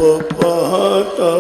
पाहता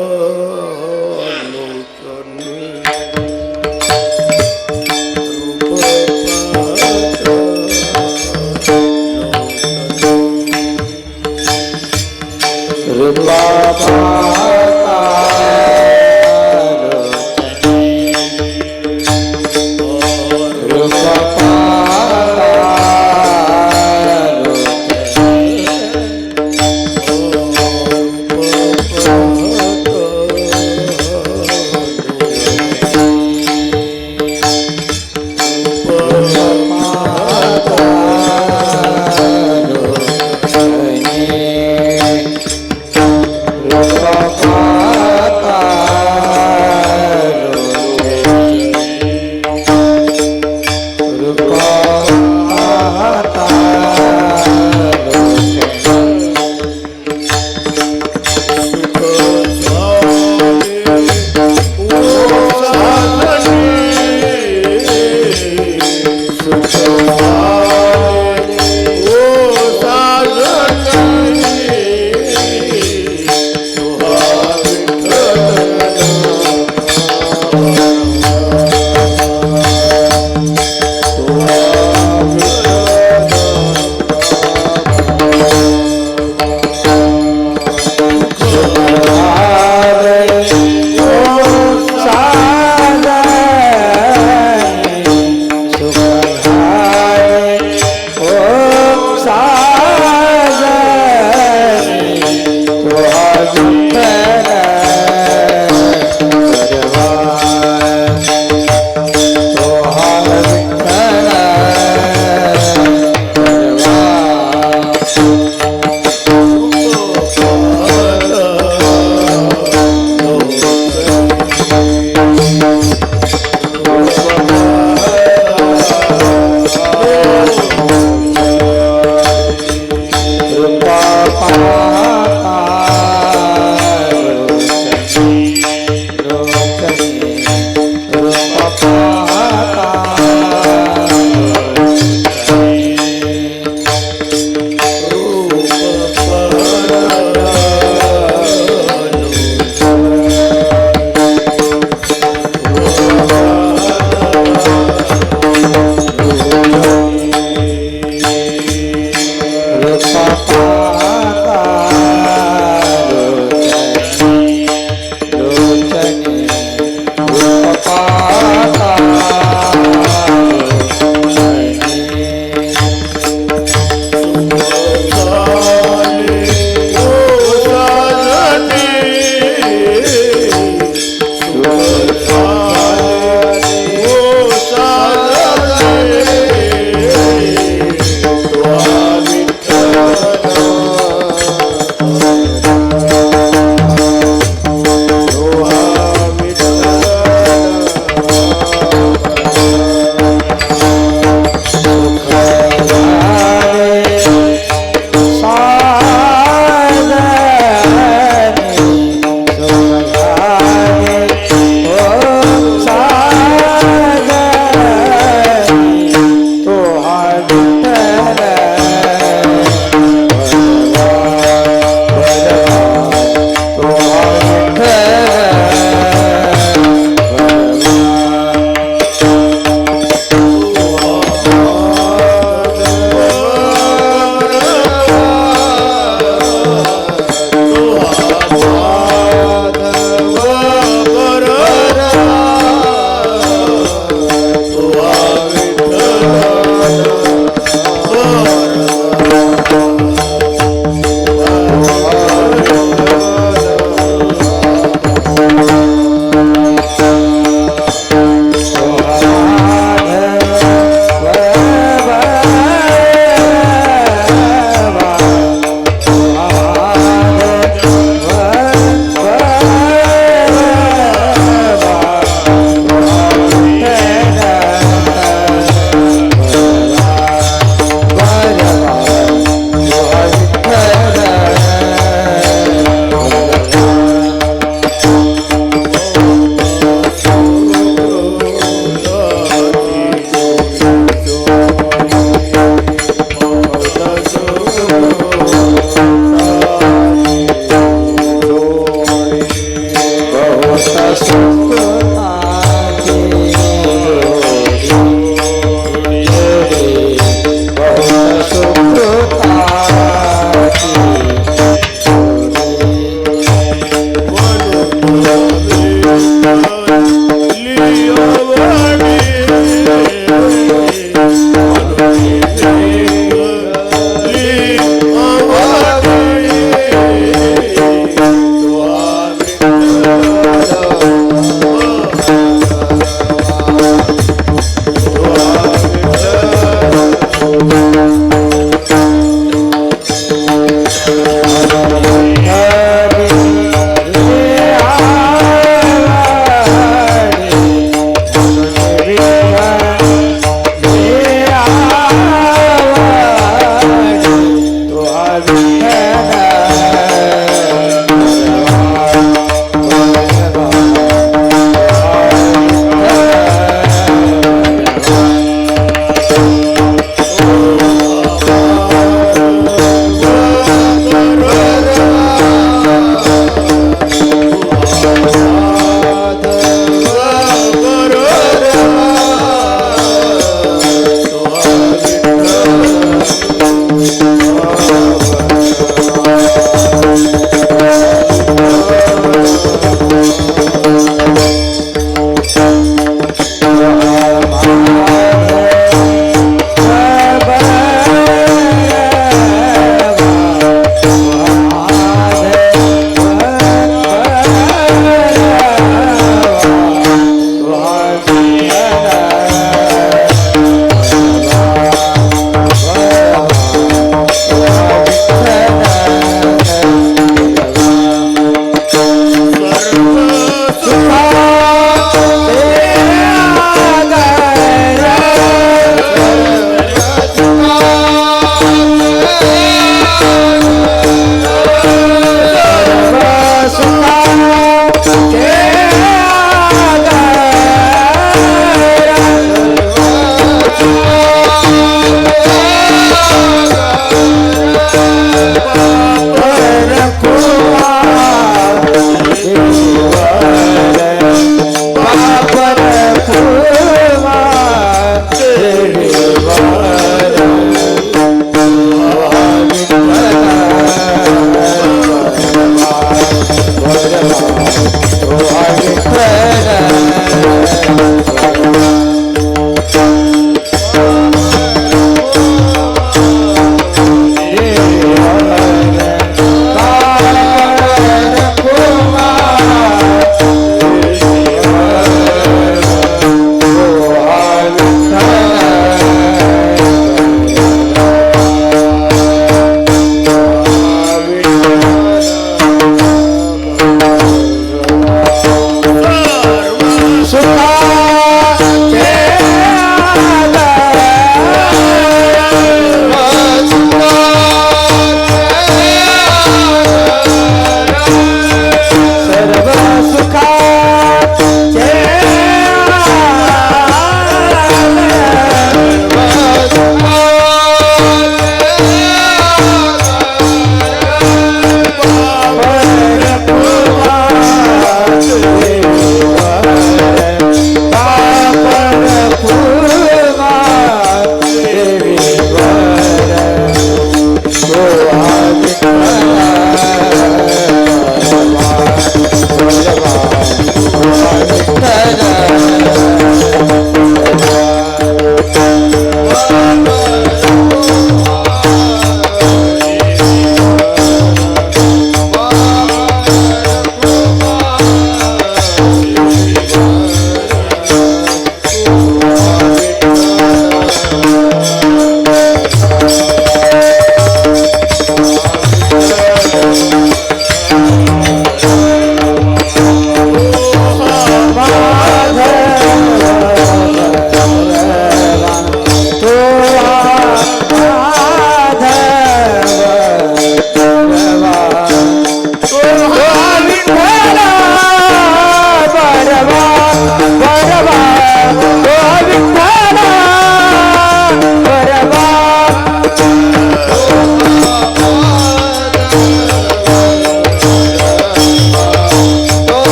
Papa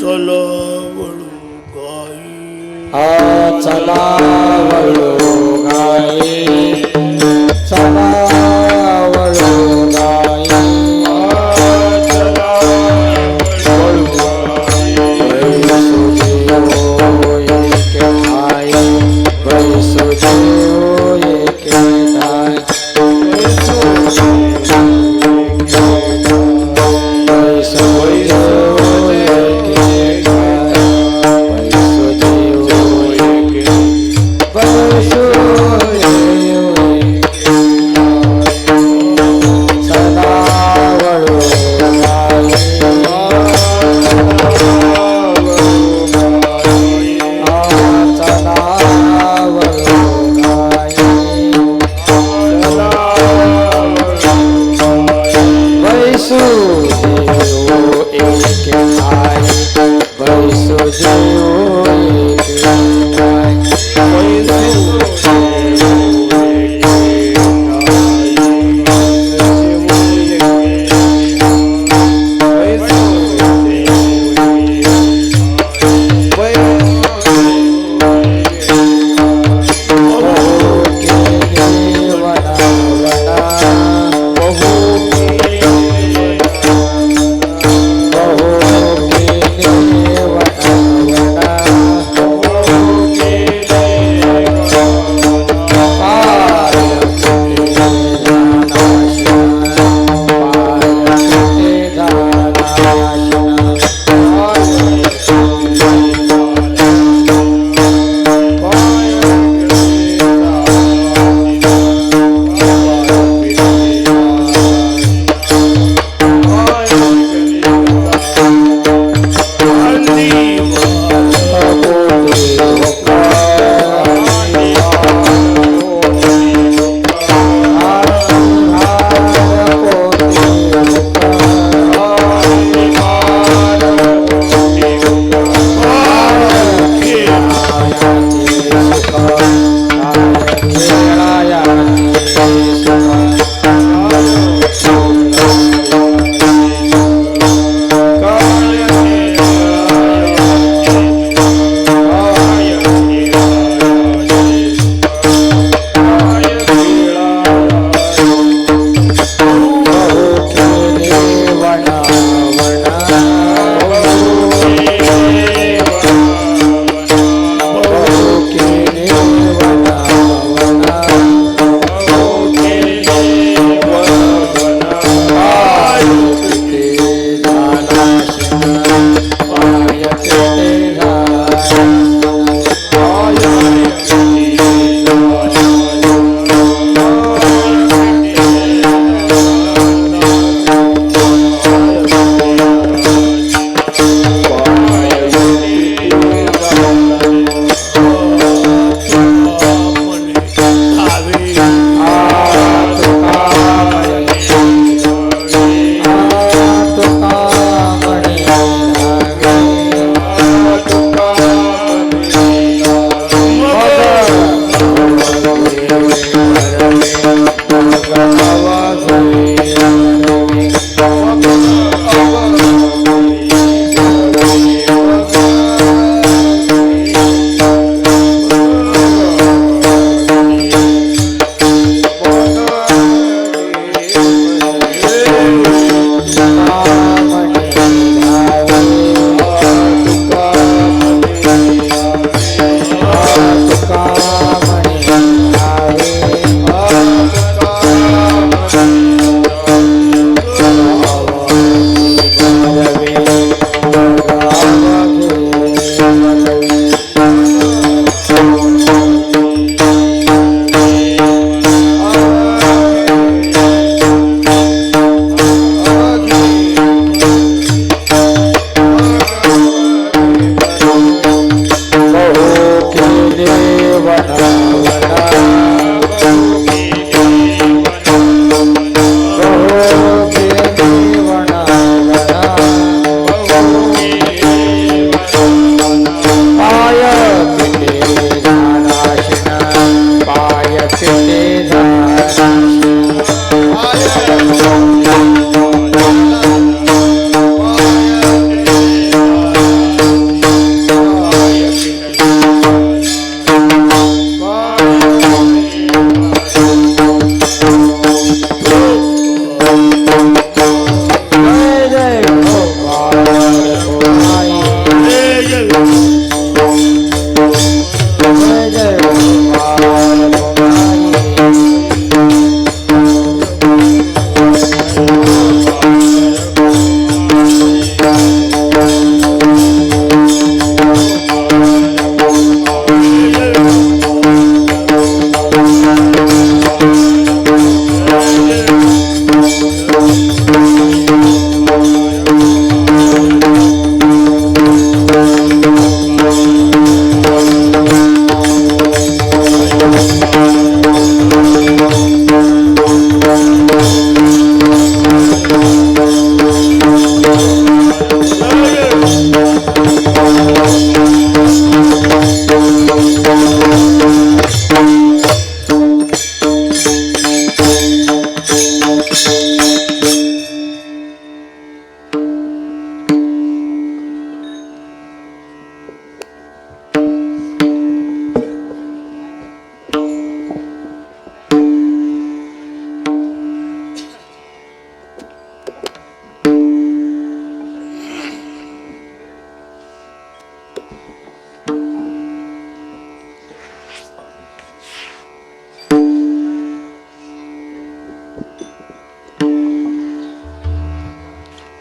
चला वळू गाई चला वळू गाई चला वळू गाई चला वळू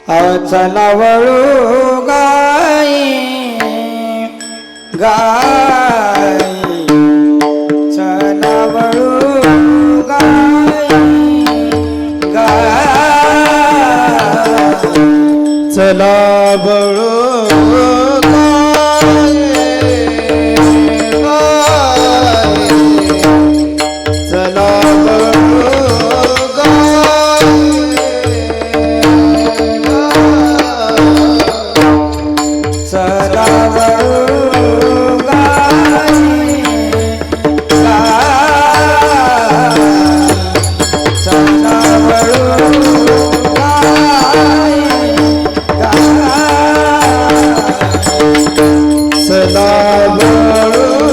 चला वळू गाई गाई चला वळू गाई गाई चला वळू गाई चला वळू चला वळू गाई गाई चला वळू गाई गाई चला वळू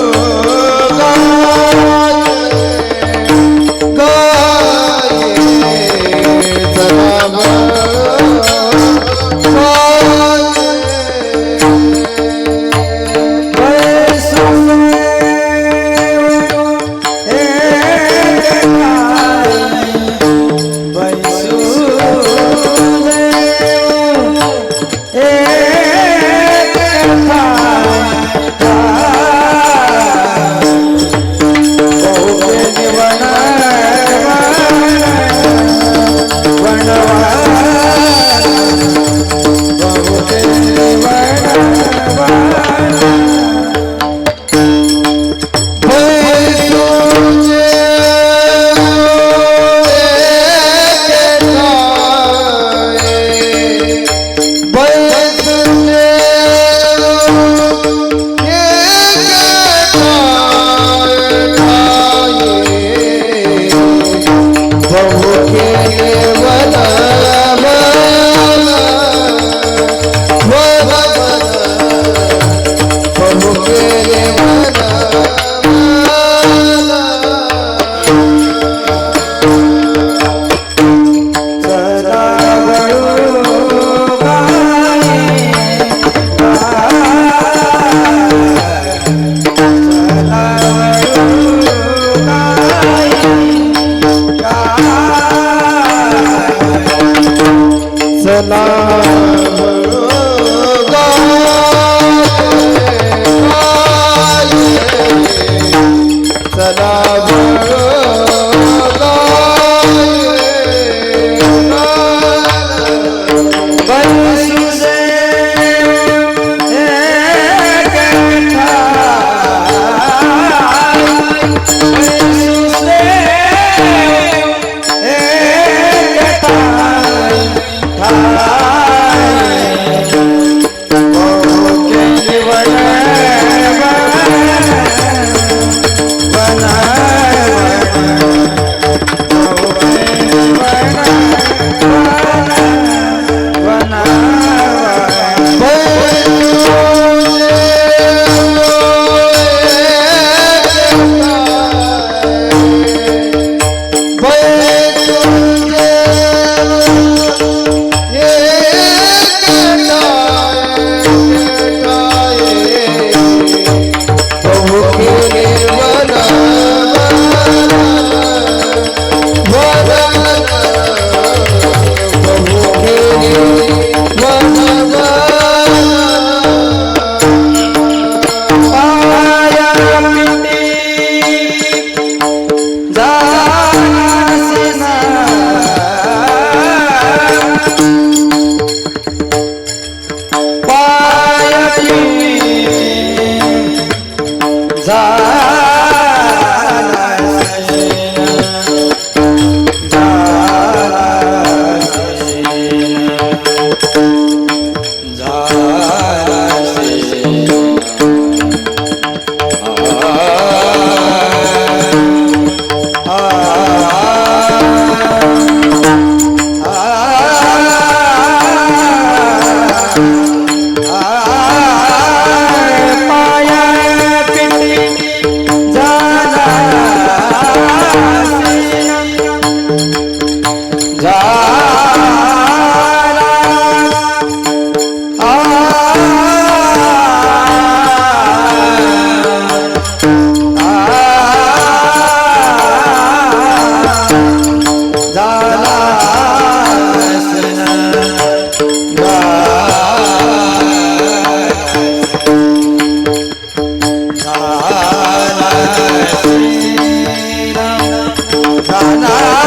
ना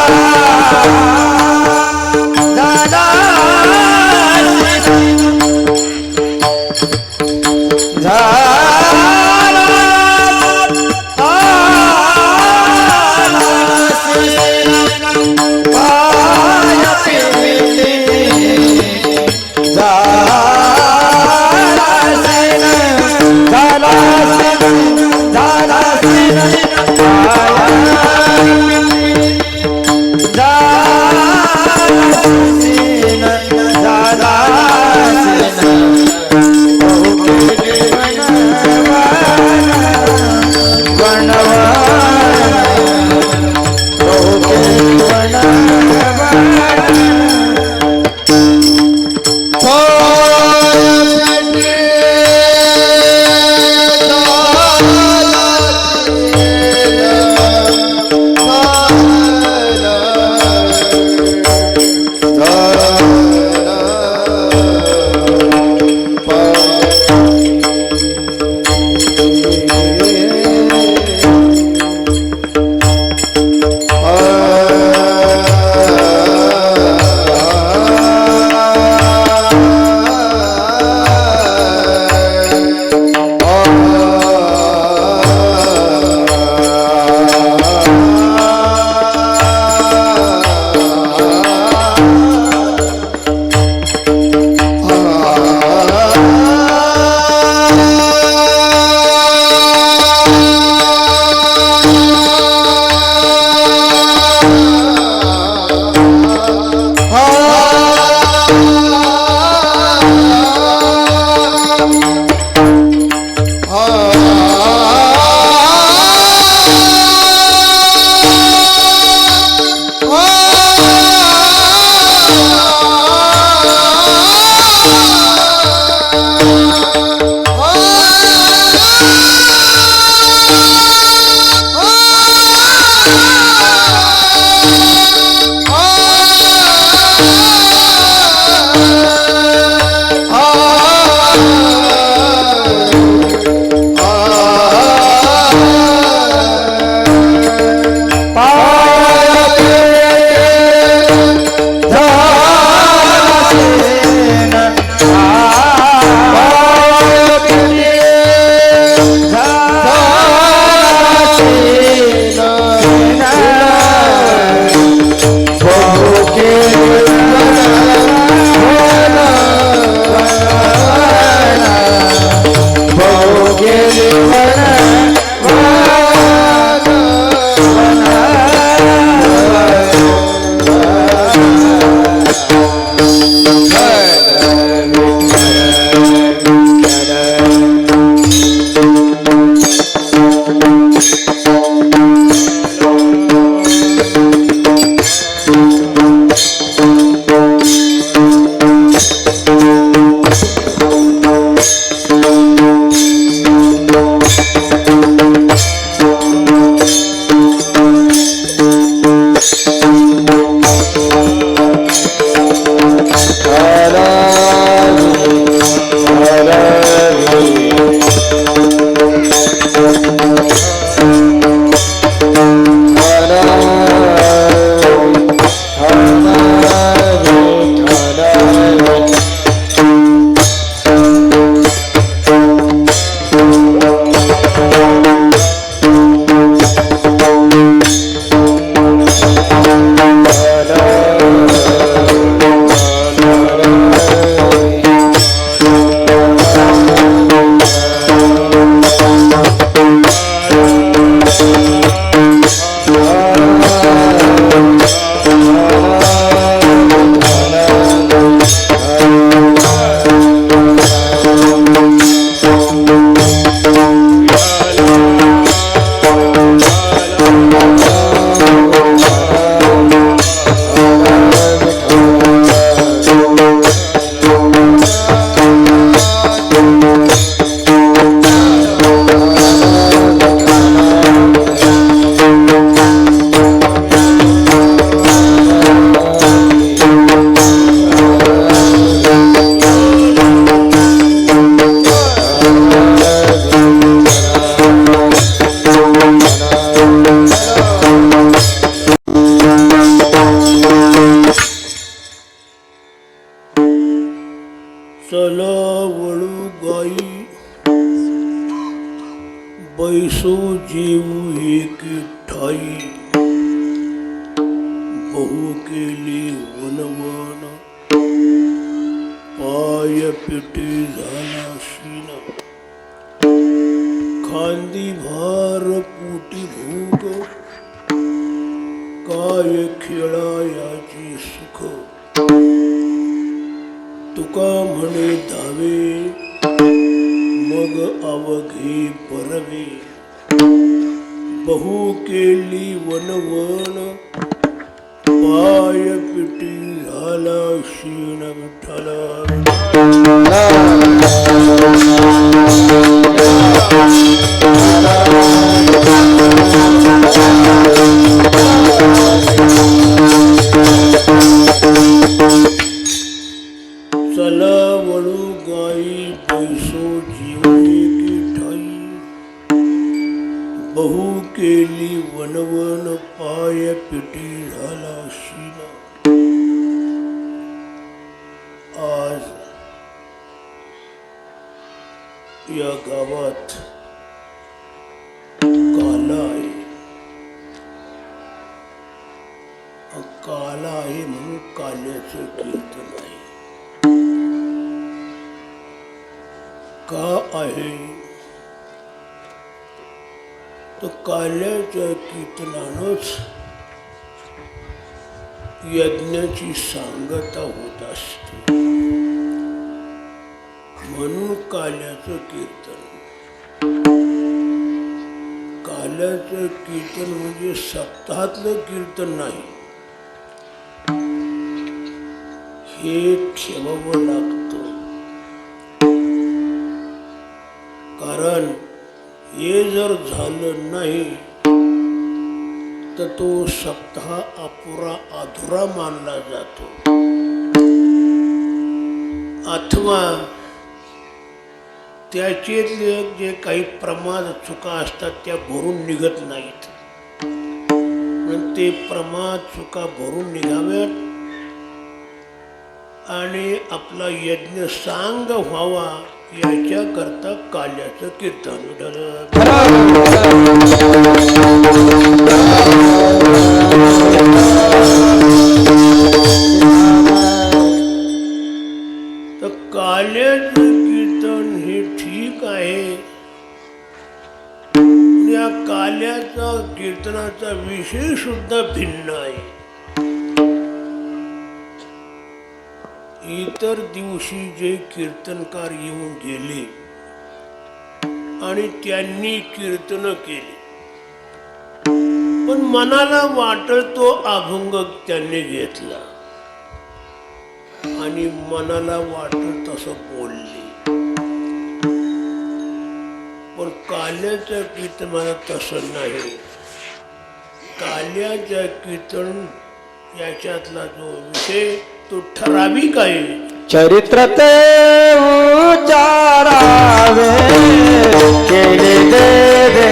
चला वळू गाई बैसो जेऊ एके ठाई बहु केली वनवन पाय पिटी झाला शीन खांदी भार पोटी भोग काय खेळायाची सुख तुका म्हणे धावे मग अवघे परवे बहु केली वनवन पाय पिटी झाला शीण विठ्ठला चला वळू गाई बैसो जीवने की ठाई बहु केली वनवन पाय पिटी झाला शीना. आज या गावात काला आहे. काला आहे म्हणून काल्याचं कीर्तन आहे. का आहे तर काल्याच्या कीर्तनानंच यज्ञाची सांगता होत असते म्हणून काल्याचं कीर्तन. काल्याचं कीर्तन म्हणजे सप्ताहातलं कीर्तन नाही, हे ठेवावं लागतं. कारण हे जर झालं नाही तर तो सप्ताह अपुरा अधुरा मानला जातो अथवा त्याच्यातले जे काही प्रमाद चुका असतात त्या भरून निघत नाहीत. ते प्रमाद चुका भरून निघाव्यात आणि आपला यज्ञ सांग व्हावा याच्याकरता काल्याचं कीर्तन. तर काल्याचं कीर्तन हे ठीक आहे. या काल्याचा कीर्तनाचा विषय सुद्धा भिन्न आहे. इतर दिवशी जे कीर्तनकार येऊन गेले आणि त्यांनी कीर्तन केले पण मनाला वाटत तो अभंग त्यांनी घेतला आणि मनाला वाटत तसं बोलले. पण काल्याचं कीर्तनाला तसं नाही. काल्याचं कीर्तन याच्यातला जो विषय तो ठराविक आहे. चरित्र ते उचारावे केले देवे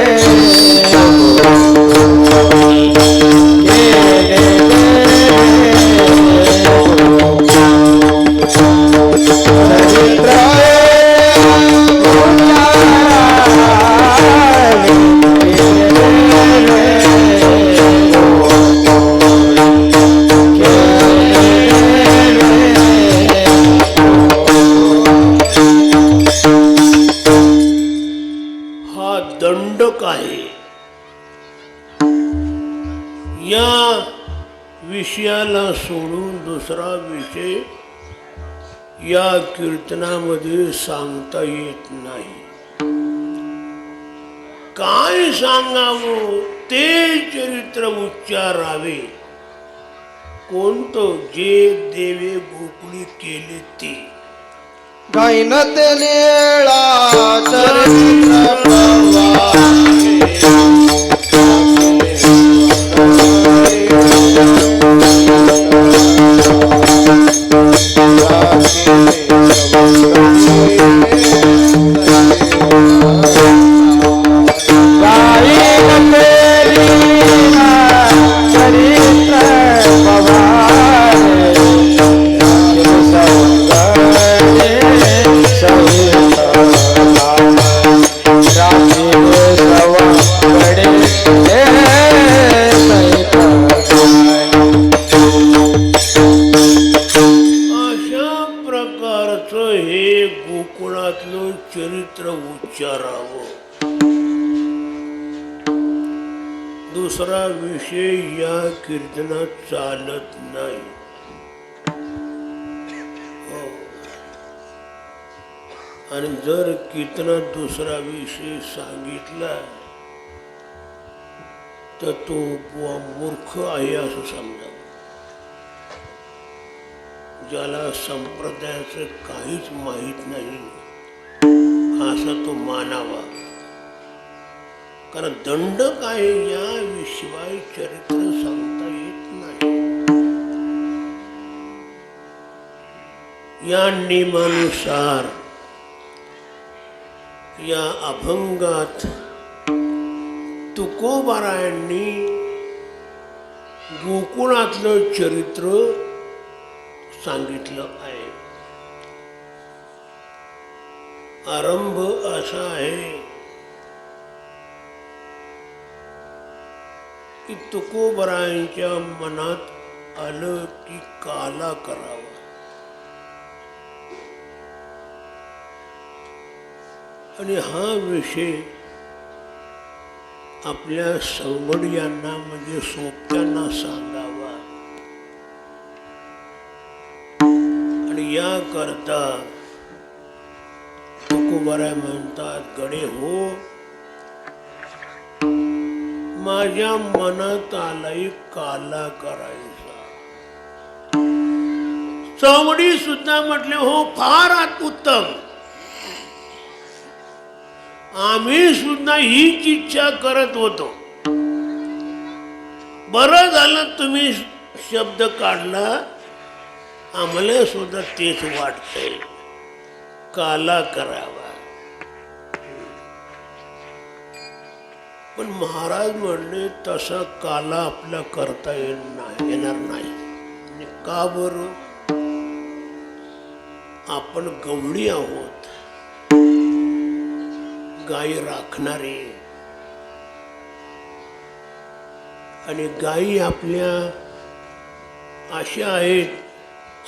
दंडक आहे. या विषयाला सोडून दुसरा विषय या कीर्तनामध्ये सांगता येत नाही. काय सांगावं ते चरित्र उच्चारावे. कोणतं? जे देवे गोकुळी केले ते. गायन ते लीळा चरित्र चरित्र दुसरा विषय या कीर्तनात चालत नाही. हो. आणि जर कीर्तनात दुसरा विषय सांगितला तर तो बुवा मूर्ख आहे असं समजा. ज्याला संप्रदायाचं काहीच माहीत नाही असा तो मानावा. कारण दंड काय याविषयी चरित्र सांगता येत नाही. या नियमानुसार या अभंगात तुकोबारायांनी गोकुळातलं चरित्र सांगितलं आहे. आरंभ असा आहे की तुकोबारायांच्या मनात आलं की काला करावा. आणि हा विषय आपल्या संगडियांना म्हणजे सोबत्यांना सांगावा. आणि या करता तुकोबाराय म्हणतात, गडे हो, माझ्या मनात आलाय काला करायचा. चौवडी सुद्धा म्हटले, हो फार उत्तम, आम्ही सुद्धा हीच इच्छा करत होतो. बरं झालं तुम्ही शब्द काढला, आम्हाला सुद्धा तेच वाटतंय, काला करावा. पण महाराज म्हणले तसा काला आपला करता येणार नाही. का बरं? आपण गवळी आहोत, गायी राखणारे. आणि गायी आपल्या अशा आहेत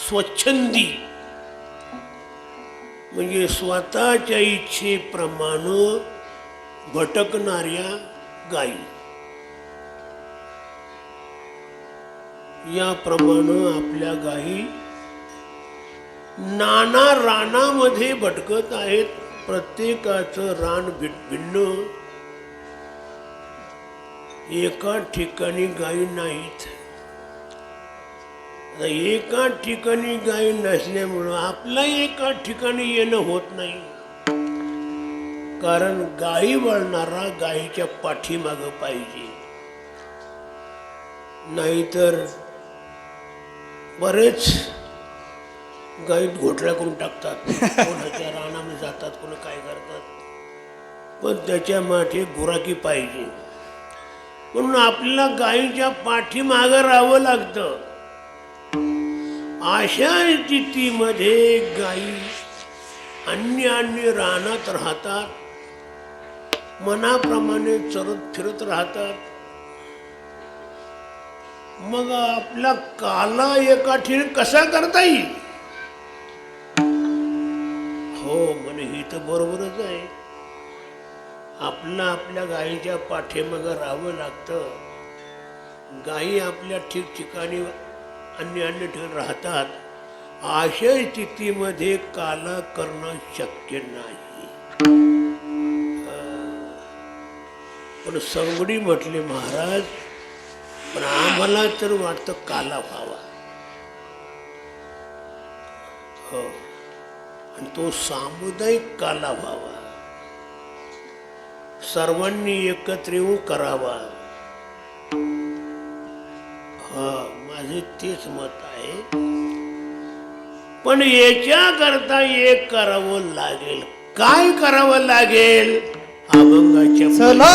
स्वच्छंदी, म्हणजे स्वतःच्या इच्छेप्रमाणे भटकणाऱ्या गायी. याप्रमाणे आपल्या गायी नाना रानामध्ये भटकत आहेत. प्रत्येकाचं रान भिन्न. एका ठिकाणी गायी नाहीत. एका ठिकाणी गायी नसल्यामुळं आपला एका ठिकाणी येणं होत नाही. कारण गायी वळणारा गायीच्या पाठीमागं पाहिजे. नाहीतर बरेच गायीत घोटळ्या करून टाकतात, कोणाच्या रानामध्ये जातात, कोण काय करतात. पण त्याच्या मागे गुराकी पाहिजे. म्हणून आपल्याला गायीच्या पाठीमागं राहावं लागतं. अशा स्थितीमध्ये गायी अन्य रानात राहतात, मनाप्रमाणे चरत फिरत राहतात. मग आपला काला एका ठिकाणी कसा करता येईल? हो म्हणे, ही तर बरोबरच आहे. आपल्या गायीच्या पाठीमागं राहावं लागतं. गायी आपल्या ठिकठिकाणी अन्य ठिकाणी राहतात. अशा स्थितीमध्ये काला करणं शक्य नाही. पण संगडी म्हटले महाराज, पण आम्हाला तर वाटतं काला व्हावा. हो, आणि तो सामुदायिक काला व्हावा, सर्वांनी एकत्र येऊन करावा. हा, माझे तेच मत आहे. पण याच्याकरता एक करावं लागेल. काय करावं लागेल? अभंगाच्या चला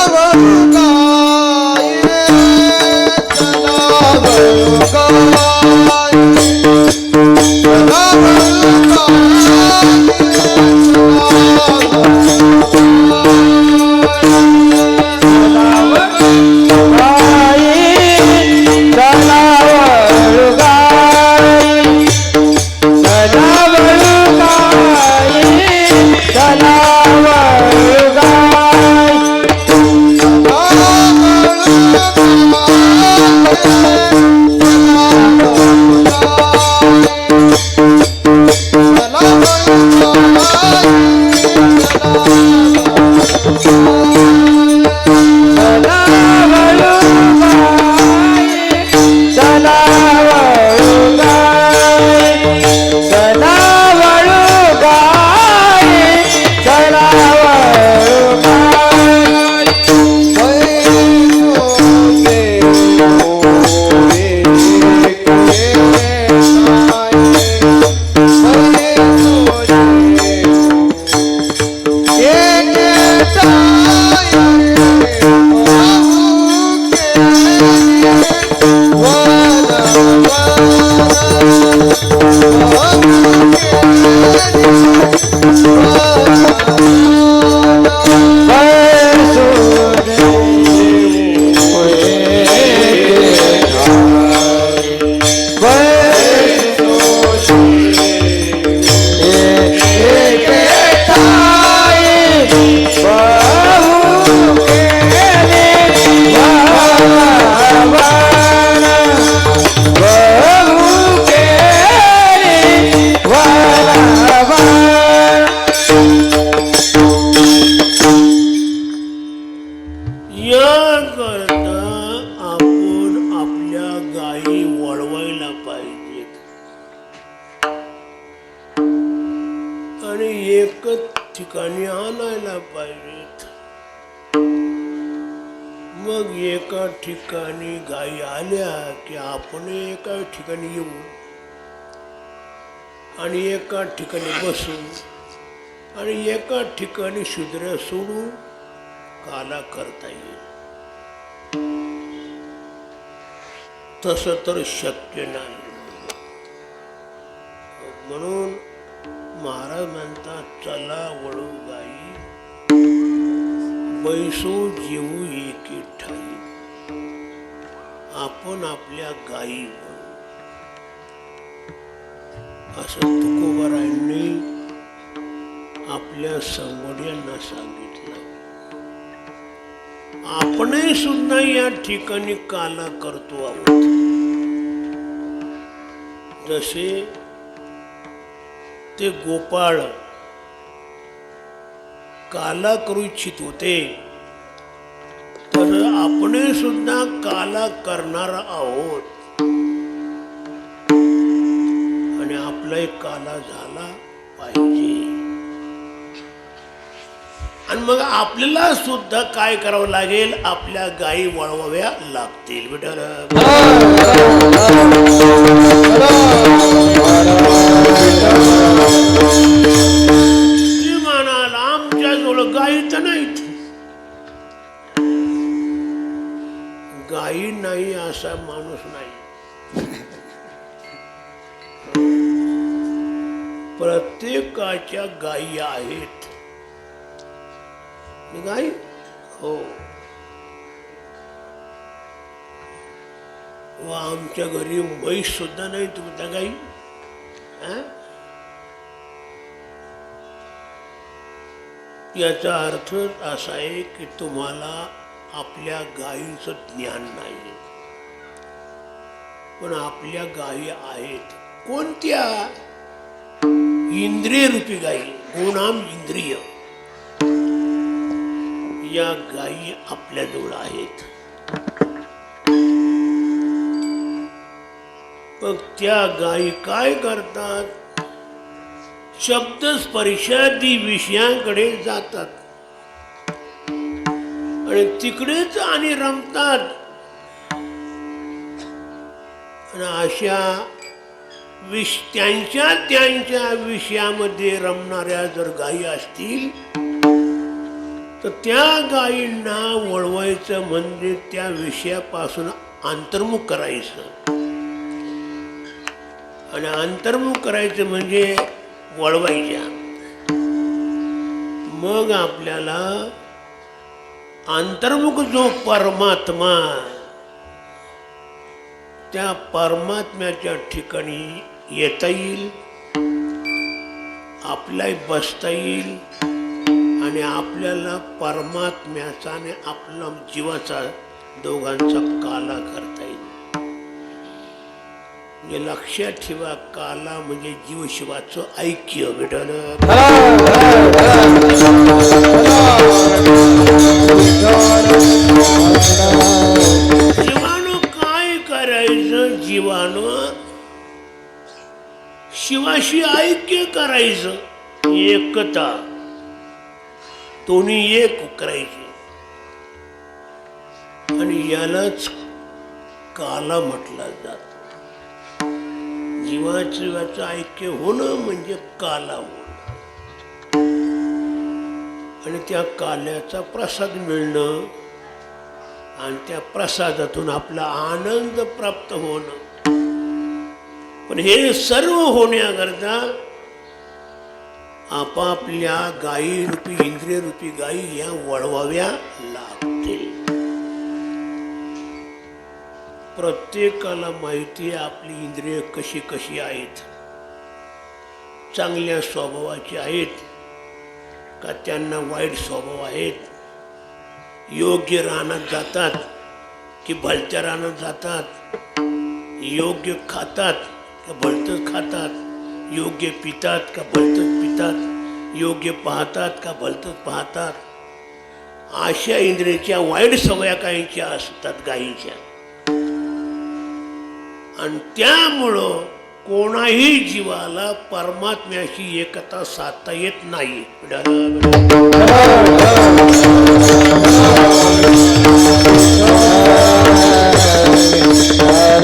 चला वळू गाई चला वळू गाई चला वळू गाई याकरता आपण आपल्या गायी वळवायला पाहिजेत आणि एकच ठिकाणी आणायला पाहिजेत. मग एका ठिकाणी गायी आल्या की आपण एका ठिकाणी येऊ आणि एका ठिकाणी बसू आणि एका ठिकाणी शुद्र सोडू काला करता येईल. तसं तर शक्य नाही. म्हणून महाराज म्हणतात चला वळू गाई बैसो जेवू एके ठाई. आपण आपल्या गायी वळू असं तुकोबारायांनी आपल्या संगोड्यांना सांगितलं. आपणही सुद्धा या ठिकाणी काला करतो आहोत. जसे ते गोपाळ काला करू इच्छित होते तर आपणही सुद्धा काला करणार आहोत आणि आपलाही काला झाला पाहिजे. आणि मग आपल्याला सुद्धा काय करावं लागेल, आपल्या गायी वळवाव्या लागतील. विठ्ठल म्हणाल आमच्याजवळ गायी तर नाहीत. गायी नाही असा माणूस नाही. प्रत्येकाच्या गायी आहेत. गाई हो व आमच्या घरी म्हैस सुद्धा नाही. तुमच्या गाई याचा अर्थ असा आहे की तुम्हाला आपल्या गायीचं ज्ञान नाही. पण आपल्या गायी आहेत. कोणत्या? इंद्रिय रूपी गायी. गुणाम इंद्रिय या गायी आपल्याजवळ आहेत. मग त्या गायी काय करतात? शब्द स्पर्शादी विषयांकडे जातात आणि तिकडेच आणि रमतात. आणि अशा त्यांच्या विषयामध्ये रमणाऱ्या जर गायी असतील तर त्या गायींना वळवायचं म्हणजे त्या विषयापासून अंतर्मुख करायचं. आणि अंतर्मुख करायचं म्हणजे वळवायच्या. मग आपल्याला अंतर्मुख जो परमात्मा त्या परमात्म्याच्या ठिकाणी येता येईल, आपल्याही बसता येईल आणि आपल्याला परमात्म्याचा आणि आपला जीवाचा दोघांचा काला करता येईल. म्हणजे लक्षात ठेवा, काला म्हणजे जीवशिवाचं ऐक्य. विठ्ठल जीवाणू काय करायचं? करायचं जीवानं शिवाशी ऐक्य करायचं एकता दोन्ही एक करायची आणि यालाच काला म्हटला जात जीवाचं ऐक्य होणं म्हणजे काला होणं आणि त्या काल्याचा प्रसाद मिळणं आणि त्या प्रसादातून आपला आनंद प्राप्त होणं पण हे सर्व होण्याकरता आपापल्या गायी रूपी इंद्रिय रूपी गायी या वळवाव्या लागतील प्रत्येकाला माहिती आहे आपली इंद्रिय कशी कशी आहेत चांगल्या स्वभावाची आहेत का त्यांना वाईट स्वभाव आहेत योग्य रानात जातात की भलत्या रानात जातात योग्य खातात का भलतंच खातात योग्य पितात का भलतंच पितात योग्य पाहतात का भलतंच पाहतात अशा इंद्रियाच्या वाईट सवया काहींच्या असतात गायीच्या आणि त्यामुळं कोणाही जीवाला परमात्म्याशी एकता साधता येत नाही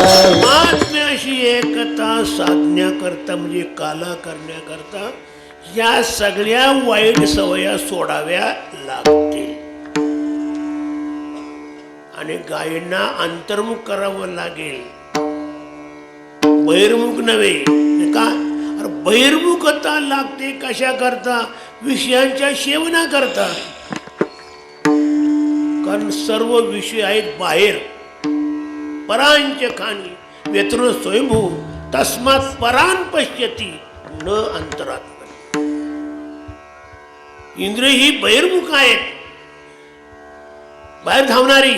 परमात्म्याशी एकता साधण्याकरता म्हणजे काला करण्याकरता या सगळ्या वाईट सवया सोडाव्या लागतील आणि गायींना अंतर्मुख करावं लागेल बहिर्मुख नव्हे का अरे बहिर्मुखता लागते कशा करता विषयांच्या सेवना करता कारण सर्व विषय आहेत बाहेर परांच्या खाणी व्यत्र स्वयंभू तस्मात परान पश्यती न अंतरात्मा इंद्रिय ही बहिर्मुख आहेत बाहेर धावणारी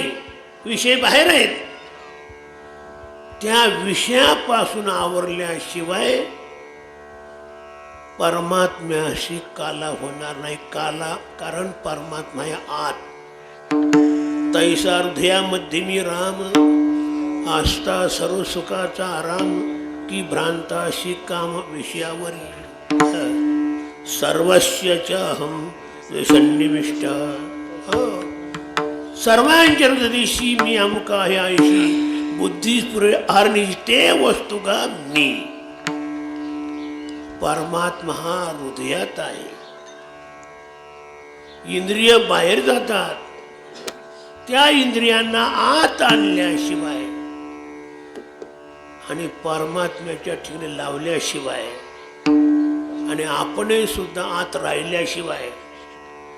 विषय बाहेर आहेत त्या विषयापासून आवरल्याशिवाय परमात्म्याशी काला होणार नाही काला कारण परमात्मा या आत तैसा हृदयामध्ये मी राम आस्था सर्व सुखाचा आराम की भ्रांताशी काम विषयावरी सर्वस्य च अहम सन्निविष्ट सर्वांच्या हृदयशी मी अमुका आहे आयशी बुद्धी पुरे आरनिष्ठे वस्तू का मी परमात्मा हा हृदयात आहे इंद्रिय बाहेर जातात त्या इंद्रियांना आत आणल्याशिवाय आणि परमात्म्याच्या ठिकाणी लावल्याशिवाय आणि आपणही सुद्धा आत राहिल्याशिवाय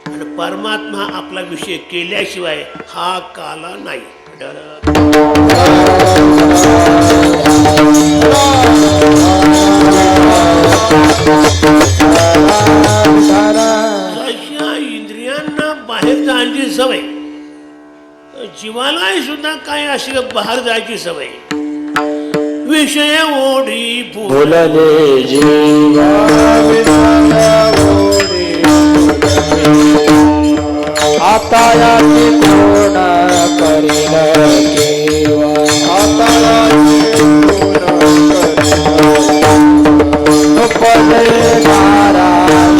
आणि परमात्मा आपला विषय केल्याशिवाय हा काला नाही अशा इंद्रियांना बाहेर जाण्याची सवय जीवालाही सुद्धा काय अशी बाहेर जायची सवय विषय ओढी बोलले जीवा आता याची कोण करील केवा आता याची नुपले नारायण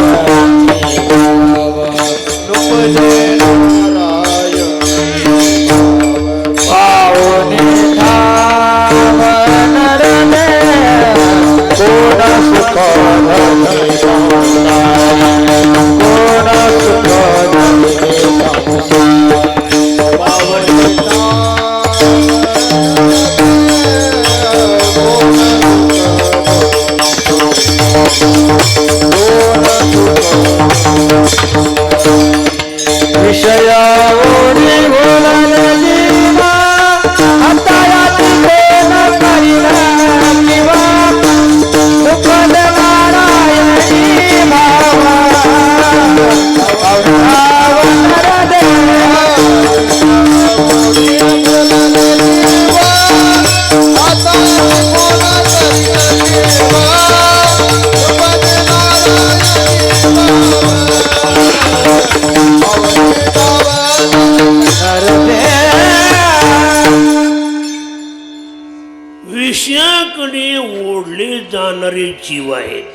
नुपले नारायण पावने धावन रणे कोण सुख कोण सुख विषयाकडे ओढले जाणारे जीव आहेत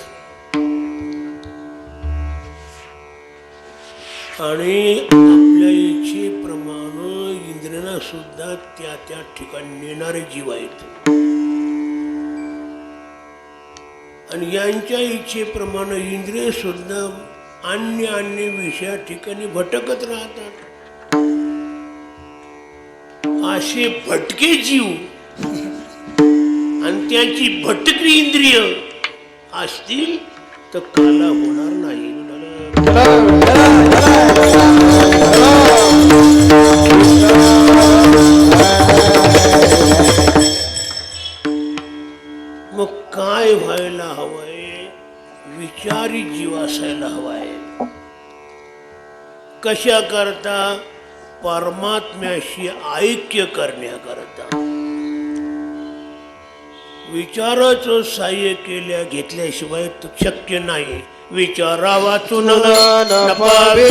आणि आपल्या इच्छेप्रमाणे इंद्रियांना सुद्धा त्या त्या ठिकाणी नेणारे जीव आहेत आणि यांच्या इच्छेप्रमाणे इंद्रिय सुद्धा अन्य विषया ठिकाणी भटकत राहतात. असे भटके जीव आणि त्याची भटकी इंद्रिय असतील तर काला होणार नाही. मग काय व्हायला हवंय? विचारी जीव असायला हवाय. कशा करता? परमात्म्याशी ऐक्य करण्याकरता. विचाराचं सहाय्य घेतल्याशिवाय तो शक्य नाही. विचारा वाचून न पावे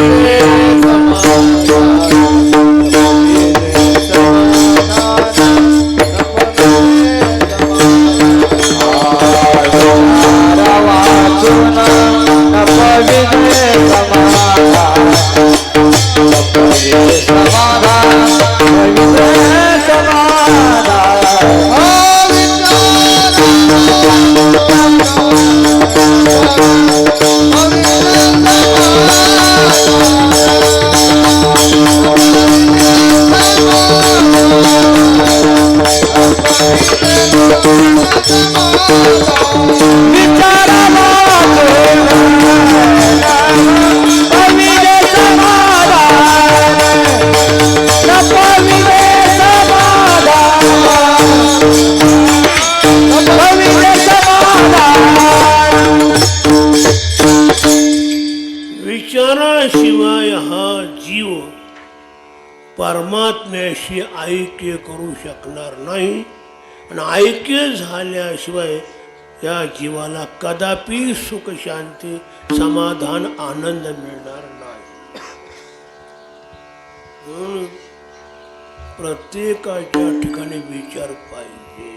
विचाराशिवाय हा जीव परमात्म्याशी ऐक्य करू शकणार नाही आणि ऐक्य झाल्याशिवाय या जीवाला कदापि सुख शांती समाधान आनंद मिळणार नाही. म्हणून प्रत्येकाच्या ठिकाणी विचार पाहिजे.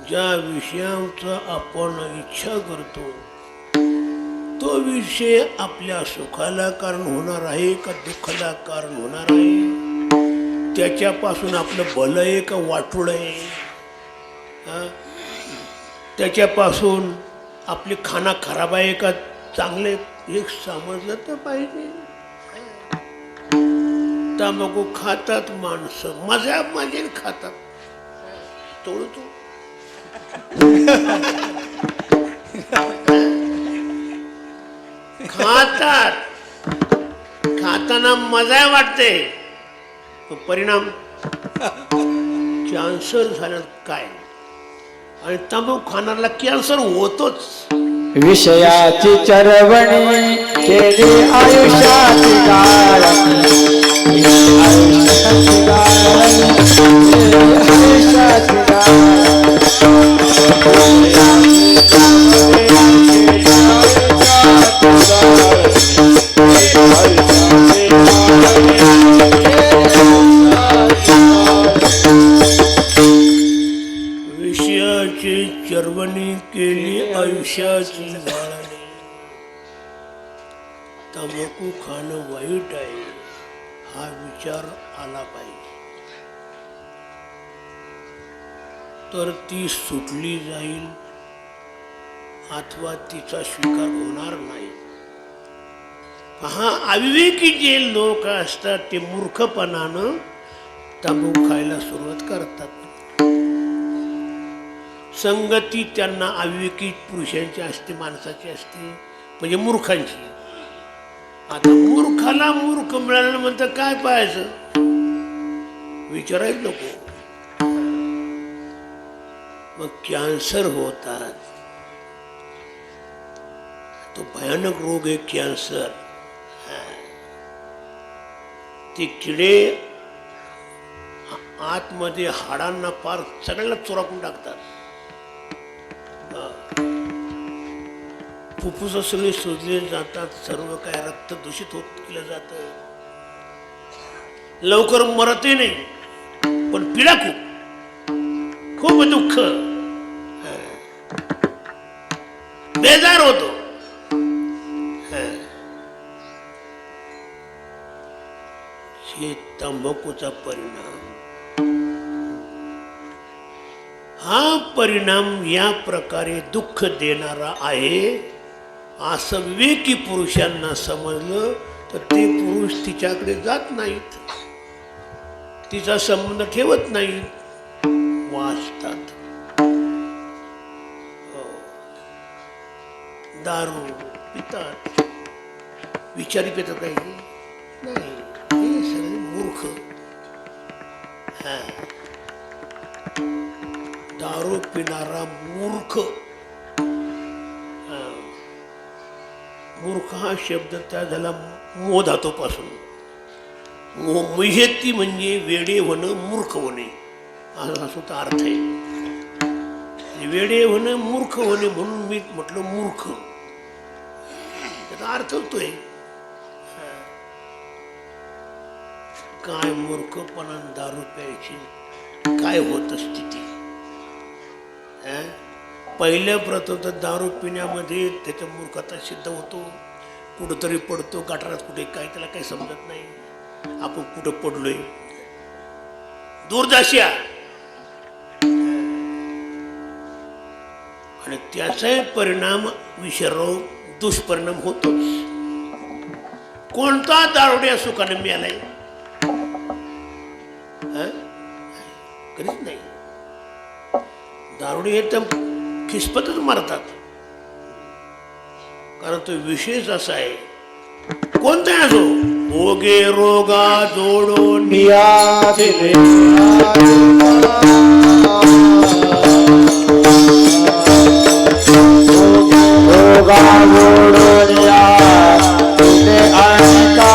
ज्या विषयांचा आपण इच्छा करतो तो विषय आपल्या सुखाला कारण होणार आहे का दुःखाला कारण होणार आहे? त्याच्यापासून आपलं भल आहे का वाटोळ आहे? त्याच्यापासून आपली खाना खराब आहे का चांगले हे समजलं तर पाहिजे. तंबाखू खातात माणसं, मजे खातात, तोडतो खातात, खाताना मजा वाटते, परिणाम कॅन्सर झालं काय? आणि तंबाखू खाणाऱ्याला कॅन्सर होतोच. विषयाची चरवणी केली आयुष्याची गाळणी, आयुष्याची विषयाची चरवणी केली आयुष्याची गाळणी. तंबाखू खाणं वाईट आहे हा विचार आला पाहिजे, तर ती सुटली जाईल अथवा तिचा स्वीकार होणार नाही. हा अविवेकी जे लोक असतात ते मूर्खपणानं तंबाखू खायला सुरुवात करतात. संगती त्यांना अविवेकी पुरुषांची असते, माणसाची असते, म्हणजे मूर्खांची. आता मूर्खाला मूर्ख मिळालं म्हणतं काय पाहायचं? विचारायचं नको. मग कॅन्सर होतात. तो भयानक रोग आहे कॅन्सर. ते किडे आतमध्ये हाडांना फार सगळ्याला चोराकून टाकतात. फुफ्फुस सगळे शोधले जातात, सर्व काय रक्त दूषित होत केलं जातं. लवकर मरतही नाही पण पिढा खूप. खूप दुःख, बेजार होतो. हे तंबाखूचा परिणाम. हा परिणाम या प्रकारे दुःख देणारा आहे असं विवेकी पुरुषांना समजलं तर ते पुरुष तिच्याकडे जात नाहीत, तिचा संबंध ठेवत नाहीत, वाचतात. दारू पितात, विचारी पितात काही नाही, हे सगळे मूर्ख. दारू पिणारा मूर्ख. मूर्ख हा शब्द त्या झाला मो धातूपासून. मुह्यती म्हणजे वेडे होणं, मूर्ख होणे असा सुद्धा अर्थ आहे. वेडे होणं, मूर्ख होणे म्हणून मी म्हटलं मूर्ख. त्याचा अर्थ होतोय काय मूर्खपणा दारू प्यायची काय होत स्थिती. पहिल्या प्रथम तर दारू पिण्यामध्ये त्याच्या मूर्खता सिद्ध होतो, कुठंतरी पडतो गटारात, कुठे काय त्याला काही समजत नाही आपण कुठं पडलोय. दुर्दशा. आणि त्याचाही परिणाम विषारोग दुष्परिणाम होतोच. कोणता दारुड्या सुखाने मिळालाय? कधीच नाही. दारुडे हे तर खिसपतच मारतात, कारण तो विशेष असा आहे. कोणता असो, भोगे रोगा जोडून या दिले रोगा जोडून या दिले अनेका.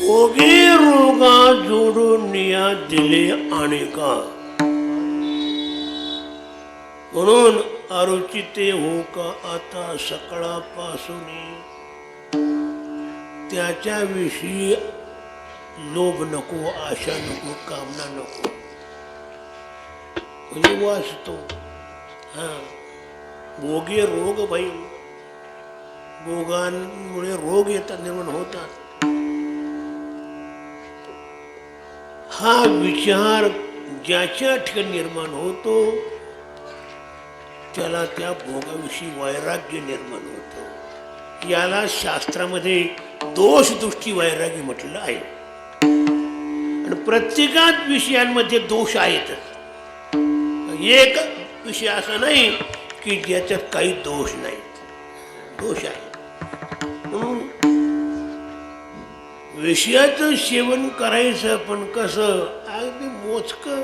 भोगे रोगा जोडून या दिले अनेका. म्हणून अरुचिते हो का आता सकाळपासून त्याच्याविषयी लोभ नको, आशा नको, कामना नको. म्हणजे वाचतो. भोगे रोग भाई, भोगांमुळे रोग येतात, निर्माण होतात. हा विचार ज्याच्या ठिकाणी निर्माण होतो त्याला त्या भोगाविषयी वैराग्य निर्माण होतं. याला शास्त्रामध्ये दोष दृष्टी वैराग्य म्हटलेलं आहे. आणि प्रत्येकात विषयांमध्ये दोष आहेतच. एक विषय असा नाही की ज्याच्यात काही दोष नाही, दोष आहे. म्हणून विषयाचं सेवन करायचं, पण कसं अगदी मोजकं.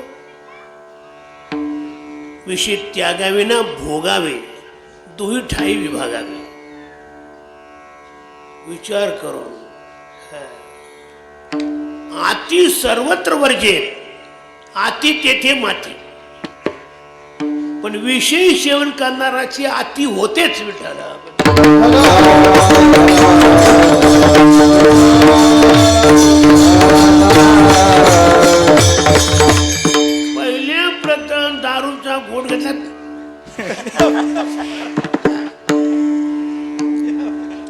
विषय त्यागावे ना भोगावे, दोही ठाई विभागावे. विचार करून. आती सर्वत्र वर्जेत, आती तेथे माती. पण विषय सेवन करणाराची आती होतेच विठाला. पहिल्या प्रथम दारूचा घोट घेतला,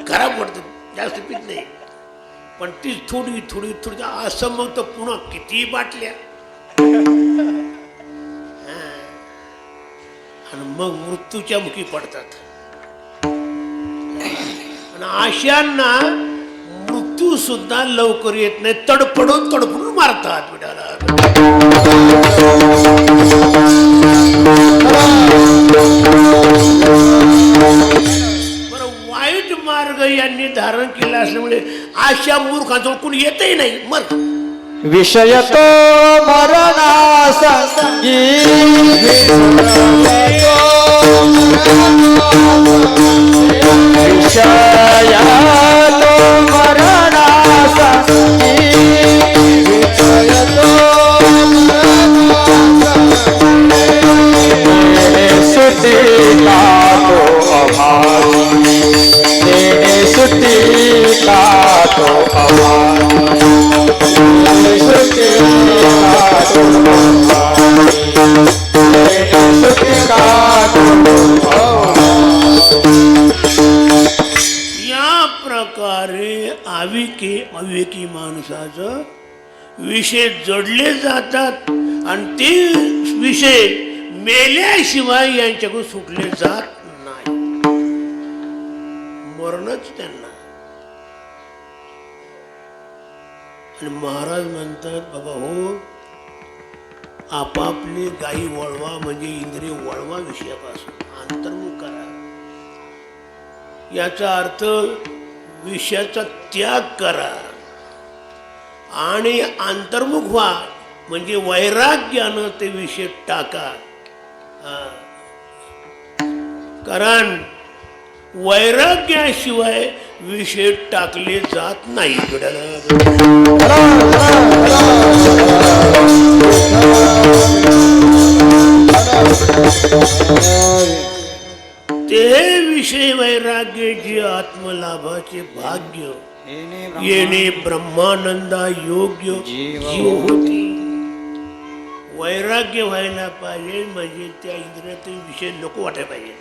खराब पडतं, जास्त पित नाही. पण ती थोडी थोडी थोडी असं मग तर पुन्हा किती बाटल्या. आणि मग मृत्यूच्या मुखी पडतात. आणि अशांना मृत्यू सुद्धा लवकर येत नाही, तडफडून तडफडून मारतात विठाला. बरं, वाईट मार्ग यांनी धारण केला असल्यामुळे अशा मूर्खांजवळ कोणी येतही नाही, मर. विषय तो मरणासंगी विषय तो मरणासाठी सुटी का तो अभावी सुटी का तो अभावी सुटी का तो अभावी सुटी का तो या प्रकारे अविवेकी माणसाचं विषय जोडले जातात आणि ते विषय मेल्याशिवाय यांच्याकडून सुटले जात नाही. मरणच त्यांना. आणि महाराज म्हणतात बाबा हो, आपापली गायी वळवा म्हणजे इंद्रिय वळवा विषयापासून अंतर्मुख करा. याचा अर्थ विषयाचा त्याग करा आणि अंतर्मुख व्हा म्हणजे वैराग्यानं ते विषय टाका. कारण वैराग्याशिवाय विषय टाकले जात नाही. ते विषय वैराग्याचे आत्मलाभाचे भाग्य येणे ब्रह्मानंदा योग्य जीव होती. वैराग्य व्हायला पाहिजे म्हणजे त्या इंद्रियातील विषय नको वाटायला पाहिजे.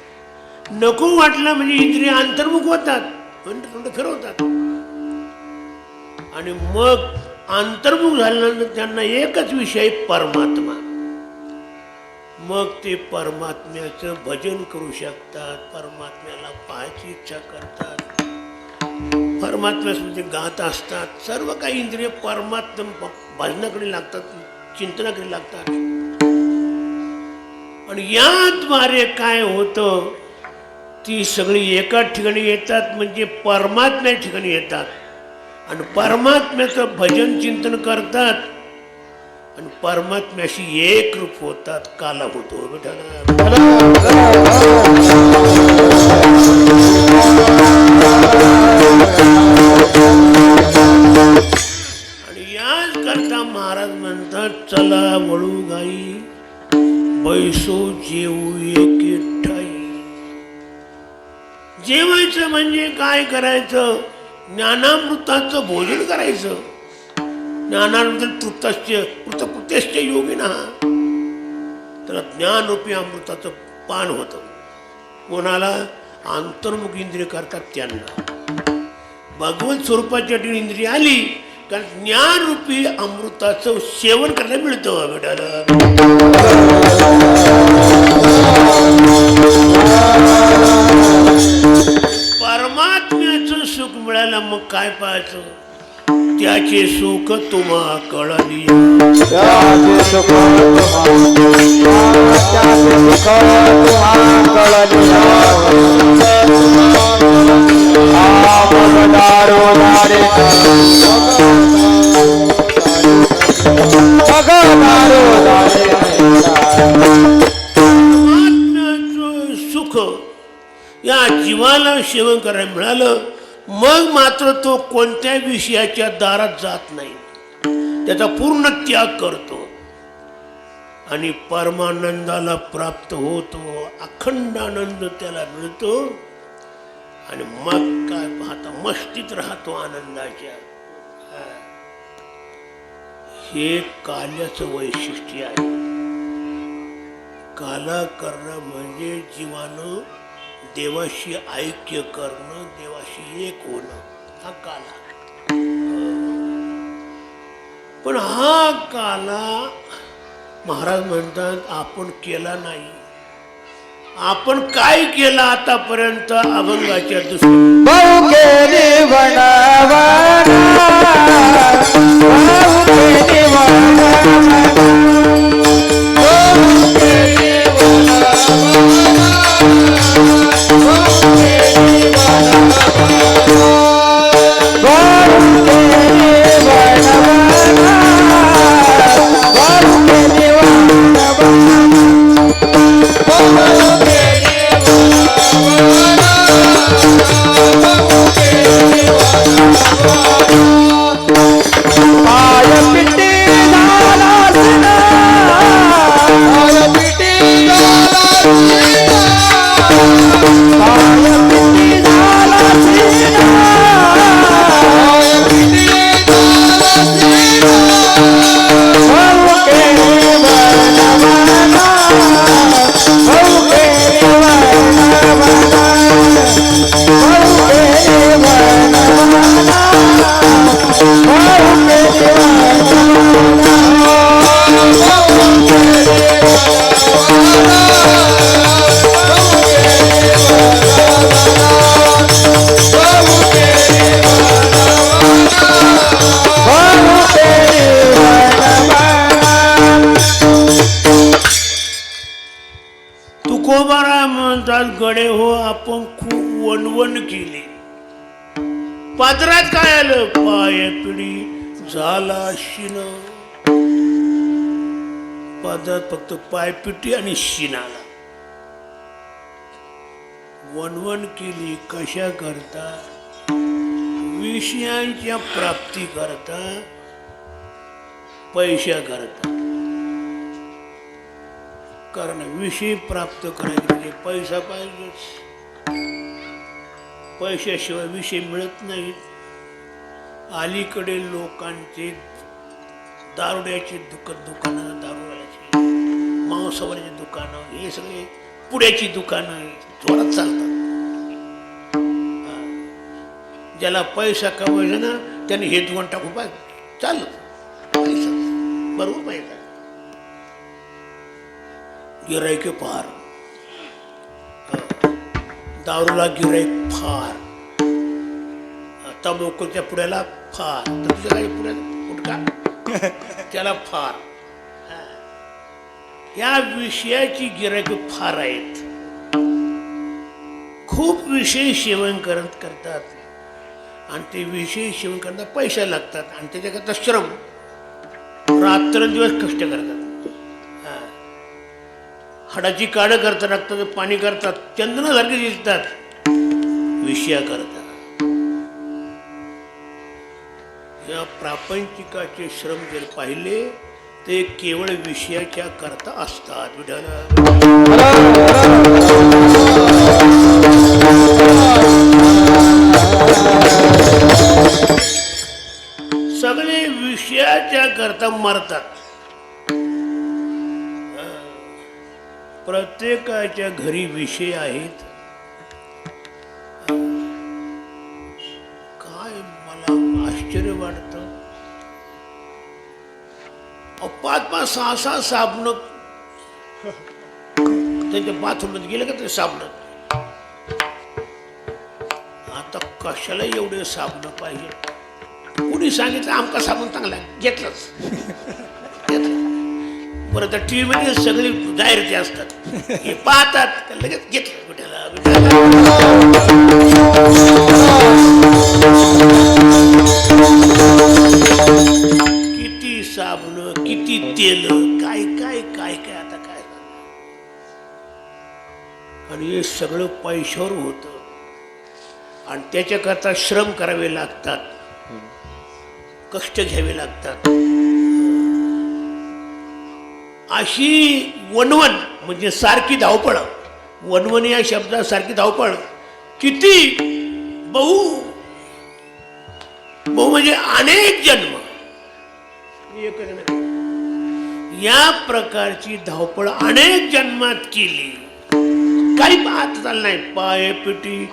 नको वाटला म्हणजे इंद्रिय अंतर्मुख होतात, तोंड फिरवतात आणि मग अंतर्मुख झाल्यानंतर त्यांना एकच विषय परमात्मा. मग ते परमात्म्याचं भजन करू शकतात, परमात्म्याला पाहायची इच्छा करतात, परमात्म्यामध्ये गात असतात. सर्व काही इंद्रिय परमात्मा भजनाकडे लागतात, चिंतनाकडे लागतात. आणि याद्वारे काय होतं, ती सगळी एकाच ठिकाणी येतात म्हणजे परमात्म्या ठिकाणी येतात आणि परमात्म्याचं भजन चिंतन करतात आणि परमात्म्याशी एकरूप होतात. काला होतो आणि याच करता महाराज म्हणतात चला वळू गाई बैसो जेऊ एके ठाई. जेवायचं म्हणजे काय करायचं, ज्ञानामृताचं भोजन करायचं. ज्ञानामृत कृतकृत्यश्च योगिना, त्याला ज्ञानरूपी अमृताचं पान होतं. कोणाला अंतर्मुख इंद्रिय करतात त्यांना भगवत स्वरूपाच्या इंद्रिय आली कारण ज्ञानरूपी अमृताचं सेवन करायला मिळतं. परमात्म्याचं सुख मिळालं मग काय पाहायचं, त्याचे सुख तुम्हा कळली. त्याचे सुख तुम्हा कळली. परमात्म्याचं सुख या जीवाला सेवन करायला मिळालं मग मात्र तो कोणत्या विषयाच्या दारात जात नाही, त्याचा पूर्ण त्याग करतो आणि परमानंदाला प्राप्त होतो. अखंड आनंद त्याला मिळतो आणि मग काय पाहता मस्तीत राहतो आनंदाच्या. हे काल्याचं वैशिष्ट्य आहे. काला करणं म्हणजे जीवानं देवाशी ऐक्य करणं, देवाशी एक होणं, हा काला. पण हा काला महाराज म्हणतात आपण केला नाही. आपण काय केलं आतापर्यंत अभंगाच्या तुकोबाराय म्हणतात, गडे हो आपण खूप वणवण केली. पात्रात काय आलं? पाय पिढी झाला शिन. पात्रात फक्त पायपिटी आणि शिन आला. वणवण केली कशा करता? विषयांच्या प्राप्ती करता, पैशा करता. कारण विषय प्राप्त करायचे म्हणजे पैसा पाहिजेच. पैशाशिवाय विषय मिळत नाहीत. अलीकडे लोकांचे दारुड्याची दुकानं, दारूवाल्याची, मांसावरची दुकानं, हे सगळे पुड्याची दुकानं जोरात चालतात. ज्याला पैसा कमवायचा ना त्याने हे दुकान टाकू पाहिजे, चालत पैसा, बरोबर पैसा. गिराईक फार, दारूला गिराईक फार, तंबाखूच्या पुड्याला फार, तर तुझ्या काही पुड्याला गुटखा त्याला फार. या विषयाची गिराईक फार आहेत. खूप विषय सेवन करतात आणि ते विषय सेवन करता पैसा लागतात आणि त्याच्याकरता श्रम, रात्रंदिवस कष्ट करतात. हाडाची काढं करतात, रक्ताचं पाणी करतात, चंदनासारखे दिसतात विषया करतात. या प्रापंचिकाचे श्रम जर पाहिले ते केवळ विषयाच्या करता असतात. सगळे विषयाच्या करता मरतात. प्रत्येकाच्या घरी विषय आहेत. काय मला आश्चर्य वाटतं, 5-5, 6-6 साबण त्यांच्या बाथरूम मध्ये गेले का ते साबण. आता कशाला एवढे साबण पाहिजे? कुणी सांगितलं आमका साबण चांगला घेतलंच. बरं, तर टी व्ही मध्ये सगळी जाहिराती असतात, हे पाहतात लगेच घेतलं. किती साबण, किती तेल, काय काय काय काय आता काय. आणि हे सगळं पैशावर होतं आणि त्याच्याकरता श्रम करावे लागतात, कष्ट घ्यावे लागतात. अशी वणवण म्हणजे सारखी धावपळ. वणवण या शब्दासारखी धावपळ किती, बहु म्हणजे अनेक जन्म. या प्रकारची धावपळ अनेक जन्मात केली, काही पाहत चाल नाही. पाय पिटी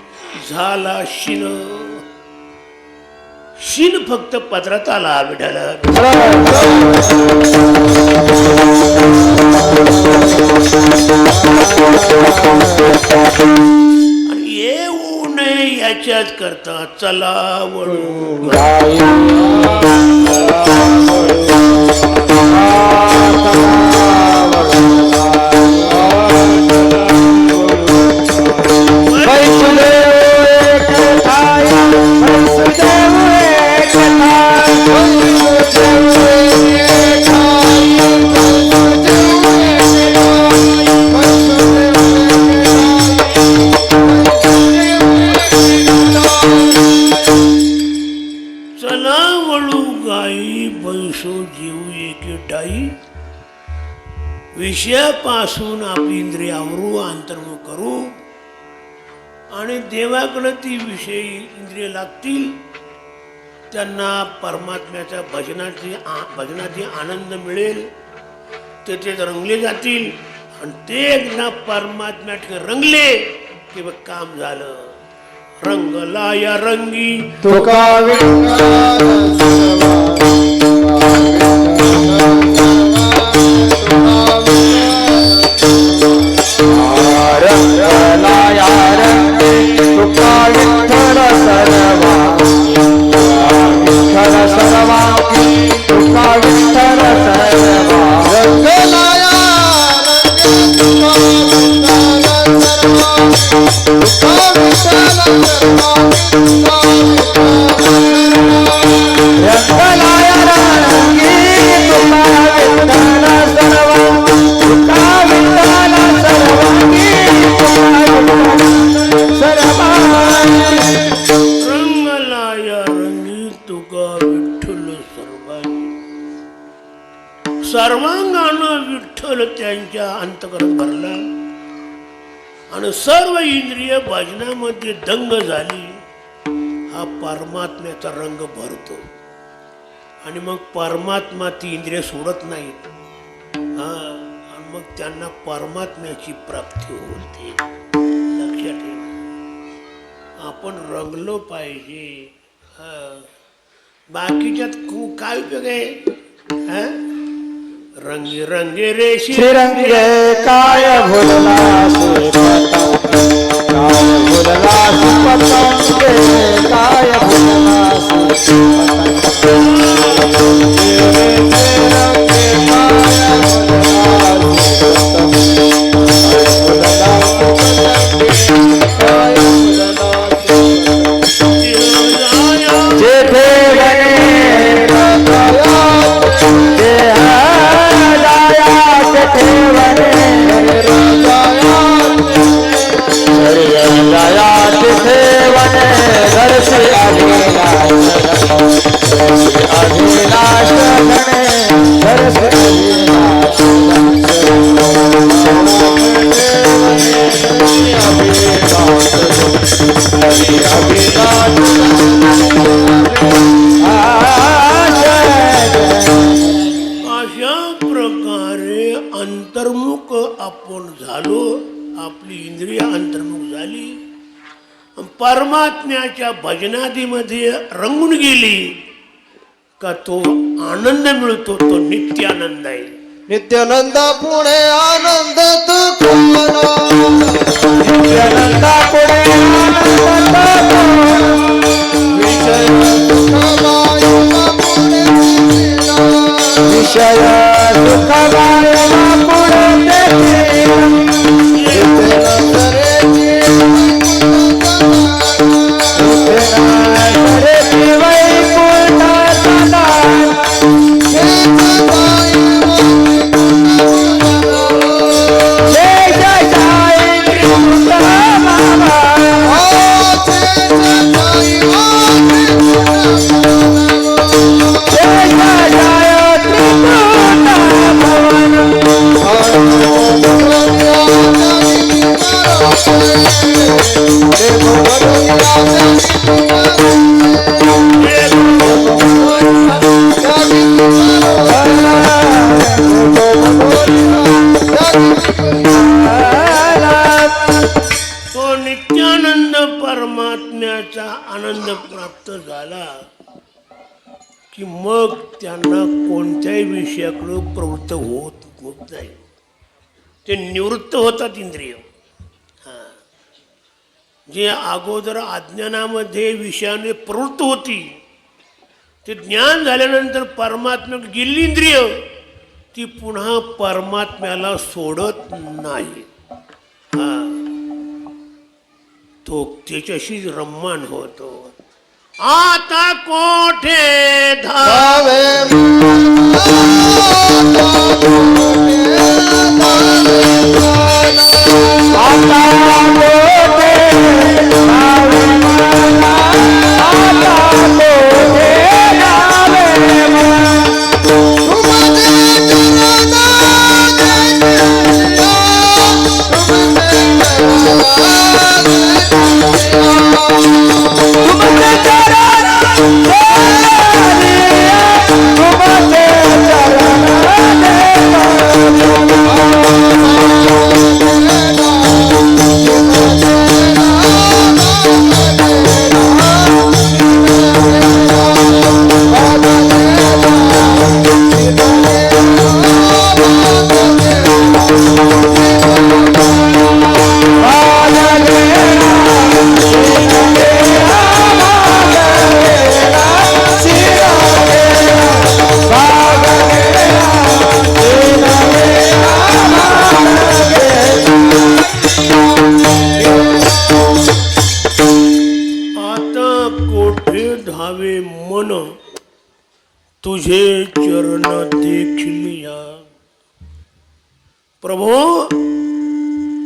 झाला शिन. शिन फक्त पदरात आला विठाला. आणि येऊ नये याच्याच करता चला वळू. विषयापासून आपली इंद्रिय आवरू, अंतर्मुख करू आणि देवाकडे ती विषयी इंद्रिय लागतील. त्यांना परमात्म्याच्या भजनाची आनंद मिळेल, ते रंगले जातील आणि ते एकदा परमात्म्या रंगले की बघ काम झालं. रंगला या रंगी तुका रंगलाया रंगलाया रंगी तुका विठ्ठल सर्व तुका विठ्ठल सर्वांगी तुका विठ्ठल सर्वांगी रंगलाया रंगी तुका विठ्ठल सर्वांगी सर्वांगानं विठ्ठल त्यांच्या अंतकरण भरला आणि सर्व इंद्रिय भजनामध्ये दंग झाली. हा परमात्म्याचा रंग भरतो आणि मग परमात्मा ती इंद्रिय सोडत नाहीत. आणि मग त्यांना परमात्म्याची प्राप्ती होते. लक्षात ठेवा, आपण रंगलो पाहिजे. बाकीच्यात काय उपयोग आहे? रंगी रंगे रेशी श्रीरंगे काय भुलला काय भुलला पतंगे काय भुलला अंतर्मुख आपण झालो. आपली इंद्रिय अंतर्मुख झाली, परमात्म्याच्या भजनादीमध्ये रंगून गेली का तो आनंद मिळतो. तो नित्यानंद आहे. नित्यानंद पुणे आनंद तुकोला नित्यानंद पुढे विषय सुखदायिका पुणे विषय सुखदायिका पुढे तो नित्यानंद परमात्म्याचा आनंद प्राप्त झाला की मग त्यांना कोणत्याही विषयाकडे प्रवृत्त होत नाही. ते निवृत्त होतात इंद्रिय. जे अगोदर अज्ञानामध्ये विषयाने प्रवृत्त होती, ते ज्ञान झाल्यानंतर परमात्म्याकडे गेली इंद्रिय, ती पुन्हा परमात्म्याला सोडत नाही. तो त्याच्याशी रम्मान होतो. आता कोठे धावे तुझे चरण देखील या प्रभो,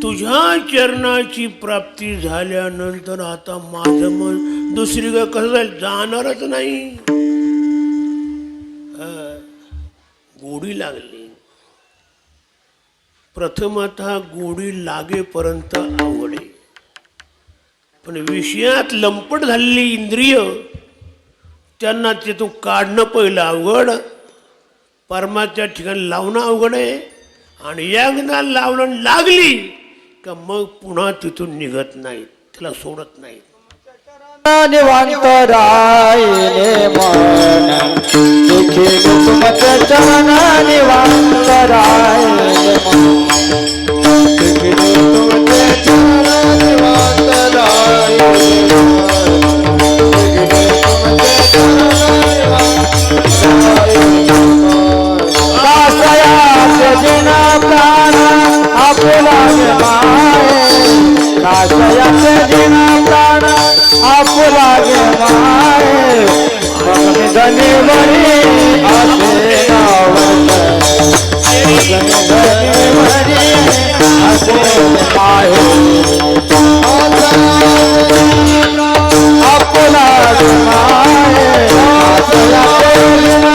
तुझ्या चरणाची प्राप्ती झाल्यानंतर आता माझं मन दुसरीकडे कसं जाईल, जाणारच नाही. गोडी लागली. प्रथमतः गोडी लागेपर्यंत अवघड आहे, पण विषयात लंपट झालेली इंद्रिय त्यांना तिथून काढणं पहिलं अवघड, परमाच्या ठिकाणी लावणं अवघड आहे. आणि एकदा लावणं लागली का मग पुन्हा तिथून निघत नाही, त्याला सोडत नाही. निवांत राहिले मन देखील तुमच्या चरण निवांत राहिले मन देखील तुमच्या चरण निवांत राहिले दासयाचे जिन प्राण आपुला माये, दासयाचे जिन प्राण आपुला माये, मग धनीवरी असे नावत, धनीवरी असे माये, आपुला माये, दासयाचे जिन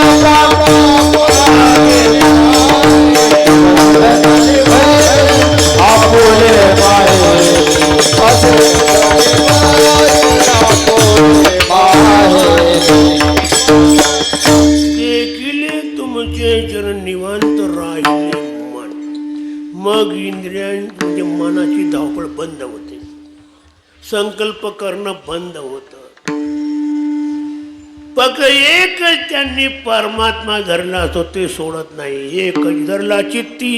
आपुले माये असे देखील तुमचे चरण निवांत राहिले मन. मग इंद्रियांची म्हणजे मनाची धावपळ बंद होते, संकल्प करणं बंद होतं. फक्त एकच त्यांनी परमात्मा धरला असतो, ते सोडत नाही. एकच धरला चित्ती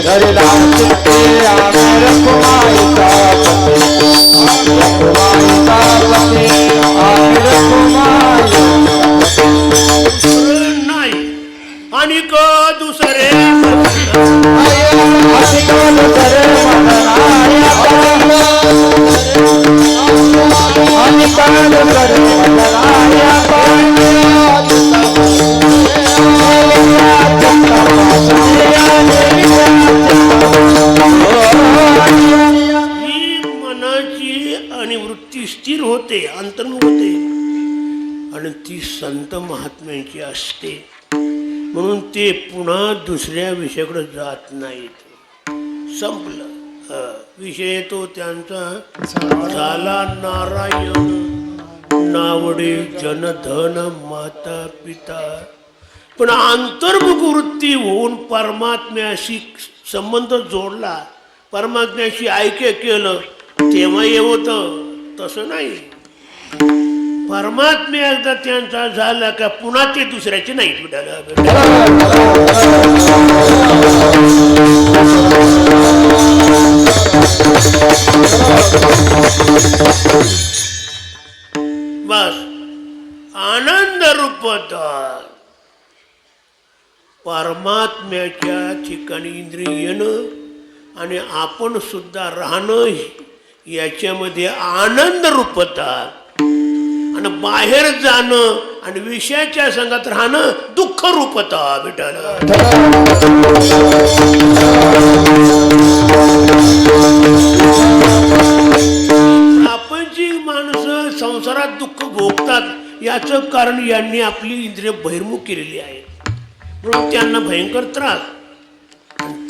धरला चित्ते आम्ही रखुमाईचा पती, रखुमाईचा पती, आम्ही रखुमाईचा नाही. आणि दुसरे ही मनाची आणि वृत्ती स्थिर होते, अंतर्मुख होते, आणि ती संत महात्म्यांची असते. म्हणून ते पुन्हा दुसऱ्या विषयाकडे जात नाहीत. संपलं. विषय तो त्यांचा झाला नारायण, नावडे जनधन माता पिता. पण अंतर्मुख वृत्ती होऊन परमात्म्याशी संबंध जोडला, परमात्म्याशी ऐक्य केलं, तेव्हा हे होतं. तसं नाही. परमात्मा एकदा त्यांचा झाला का पुन्हा ते दुसऱ्याचे नाहीत. बस आनंद रूपता परमात्म्याच्या ठिकाणी इंद्रिय येणं आणि आपण सुद्धा राहणं, याच्यामध्ये आनंद रूपता. आणि बाहेर जाणं आणि विषयाच्या संघात राहणं दुःख रूपता. विठ्ठल प्रापंचिक माणसं संसारात दुःख भोगतात, याचं कारण यांनी आपली इंद्रिय बहिर्मुख केलेली आहे, म्हणून त्यांना भयंकर त्रास.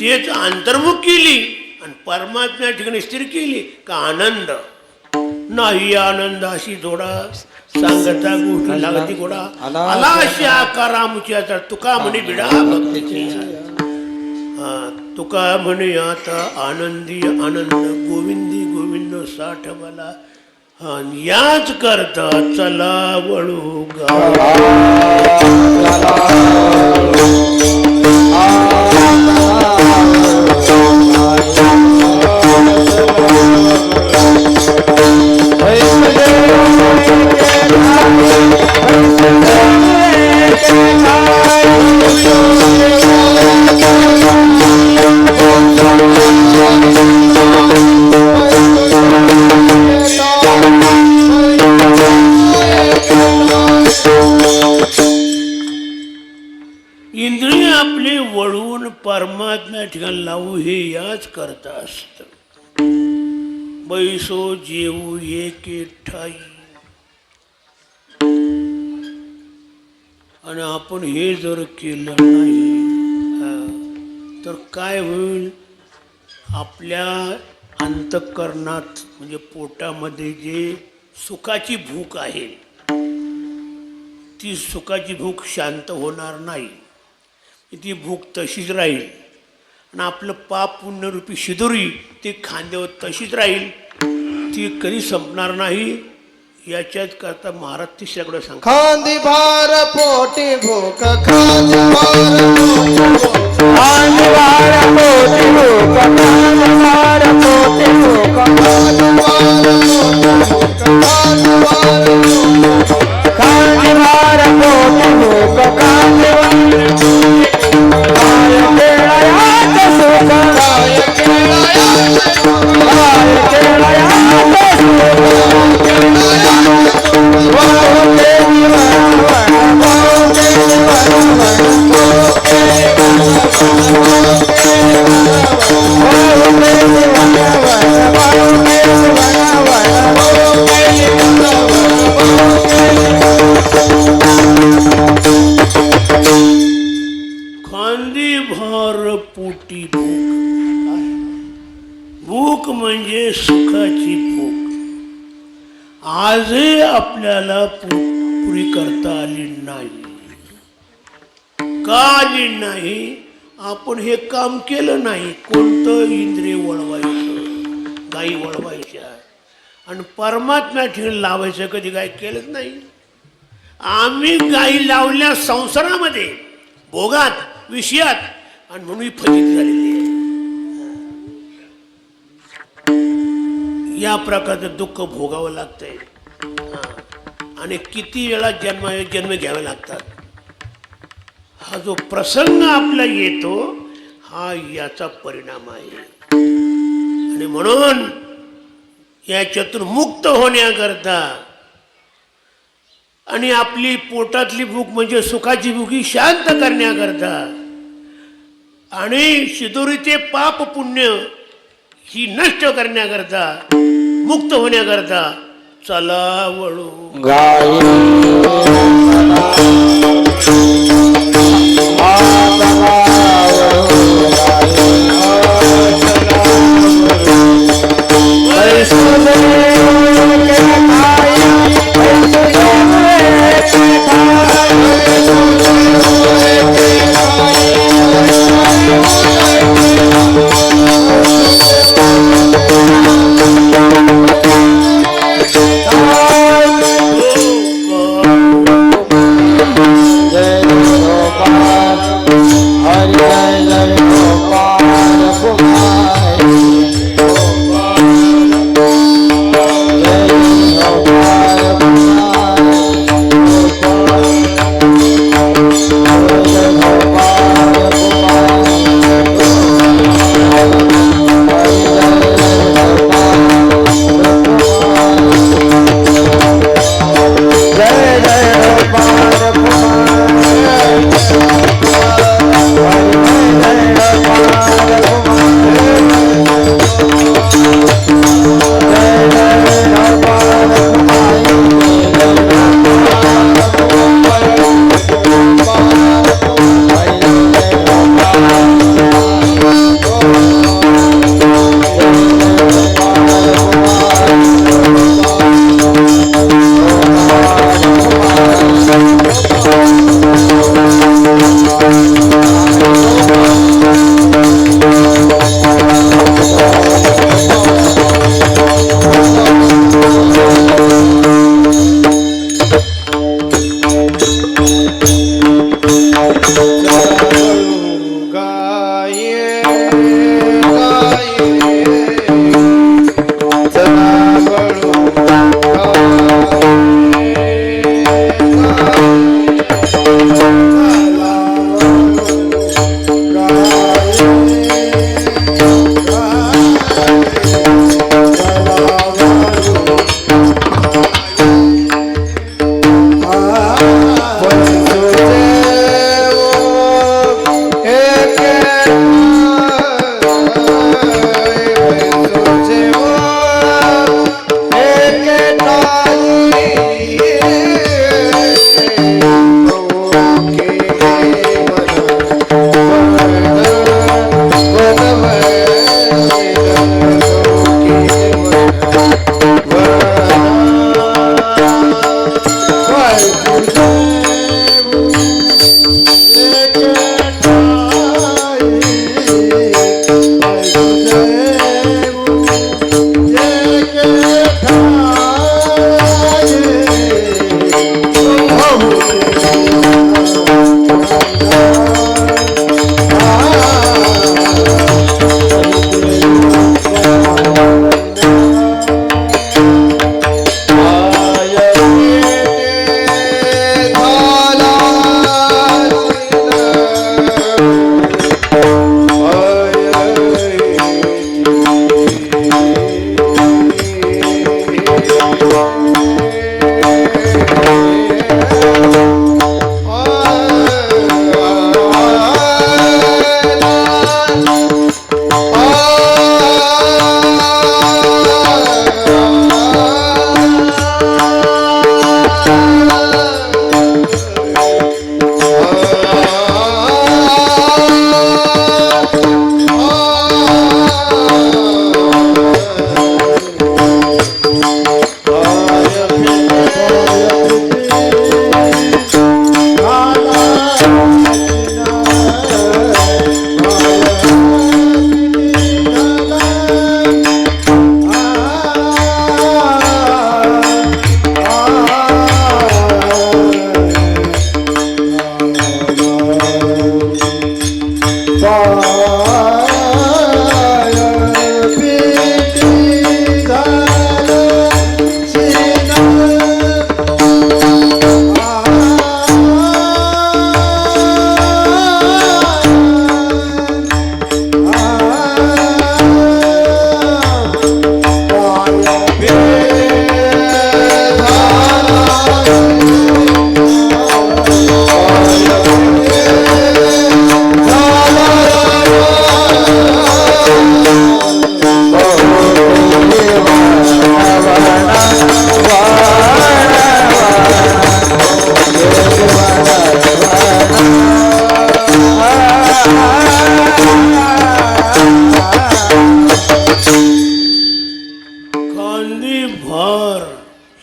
तेच अंतर्मुख केली आणि परमात्म्या ठिकाणी स्थिर केली का आनंद. नाही आनंदाशी जोडा सांगता गोष्टी लागती गोडा, आला अशी आकारा मुच्या तुका म्हणे बिडा भक्तीची. तुका म्हणे आता आनंदी आनंद, गोविंदी गोविंद साठवला. याच करता चला वळू गा. Oh, परमात्म्या ठिकाणी लावू हे याच करता असत. बैसो जेऊ एके ठाई. आणि आपण हे जर केलं नाही तर काय होईल? आपल्या अंतःकरणात म्हणजे पोटामध्ये जे सुखाची भूक आहे ती सुखाची भूक शांत होणार नाही. ती भूक तशीच राहील आणि आपलं पाप पुण्यरूपी शिदोरी ती खांद्यावर तशीच राहील, ती कधी संपणार नाही. याच्यात करता महाराज तिसऱ्याकडे सांगतात, खांदी भार पोटी भूक, खांदी भार पोटी भूक, खांदी भार पोटी भूक, खांदी भार पोटी भूक, खांदी भार पोटी भूक, खांदी भार पोटी भूक, खांदी भार पोटी भूक, खांदी काय केळयात सुख, काय केळयात सुख, काय केळयात सुख, वाहते जीवन वन, वाहते जीवन वन, वाहते जीवन वन, वाहते जीवन खांदी भार पोटी भूक. भूक म्हणजे सुखाची भूक. आजही आपल्याला पुरी करता आली नाही. का आली नाही? आपण हे काम केलं नाही. कोणतं इंद्रिय वळवायचं, गायी वळवायच्या आणि परमात्म्या ठिकाणी लावायचं कधी काय केलंच नाही. आम्ही गायी लावल्या संसारामध्ये, भोगात, विषयात, आणि म्हणून फजित झालेली आहे. या प्रकारचं दुःख भोगावं लागतंय आणि किती वेळा जन्म घ्यावे लागतात. हा जो प्रसंग आपला येतो हा याचा परिणाम आहे. आणि म्हणून याच्यातून मुक्त होण्याकरता आणि आपली पोटातली भूक म्हणजे सुखाची भूक ही शांत करण्याकरता आणि शिदोरीचे पाप पुण्य ही नष्ट करण्याकरता, मुक्त होण्याकरता चला वळू गाई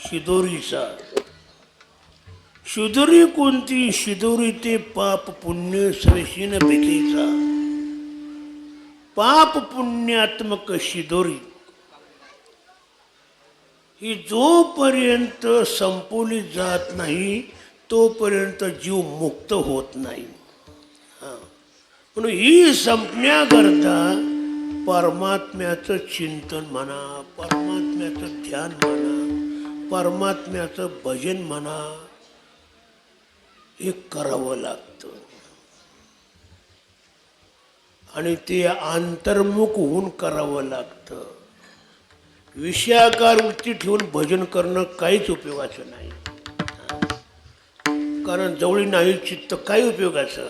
शिदोरीचा. शिदोरी कोणती? शिदोरी ते पाप पुण्य सवेशीन बेकेचा. पाप पुण्यात्मक शिदोरी ही जोपर्यंत संपवली जात नाही तोपर्यंत जीव मुक्त होत नाही. म्हणून ही संपण्याकरता परमात्म्याचं चिंतन म्हणा, परमात्म्याचं ध्यान म्हणा, परमात्म्याचं भजन म्हणा, हे करावं लागतं. आणि ते अंतर्मुख होऊन करावं लागतं. विषयाकार वृत्ती ठेवून भजन करणं काहीच उपयोगाचं नाही. कारण जवळी नाही चित्त काय उपयोगाचं?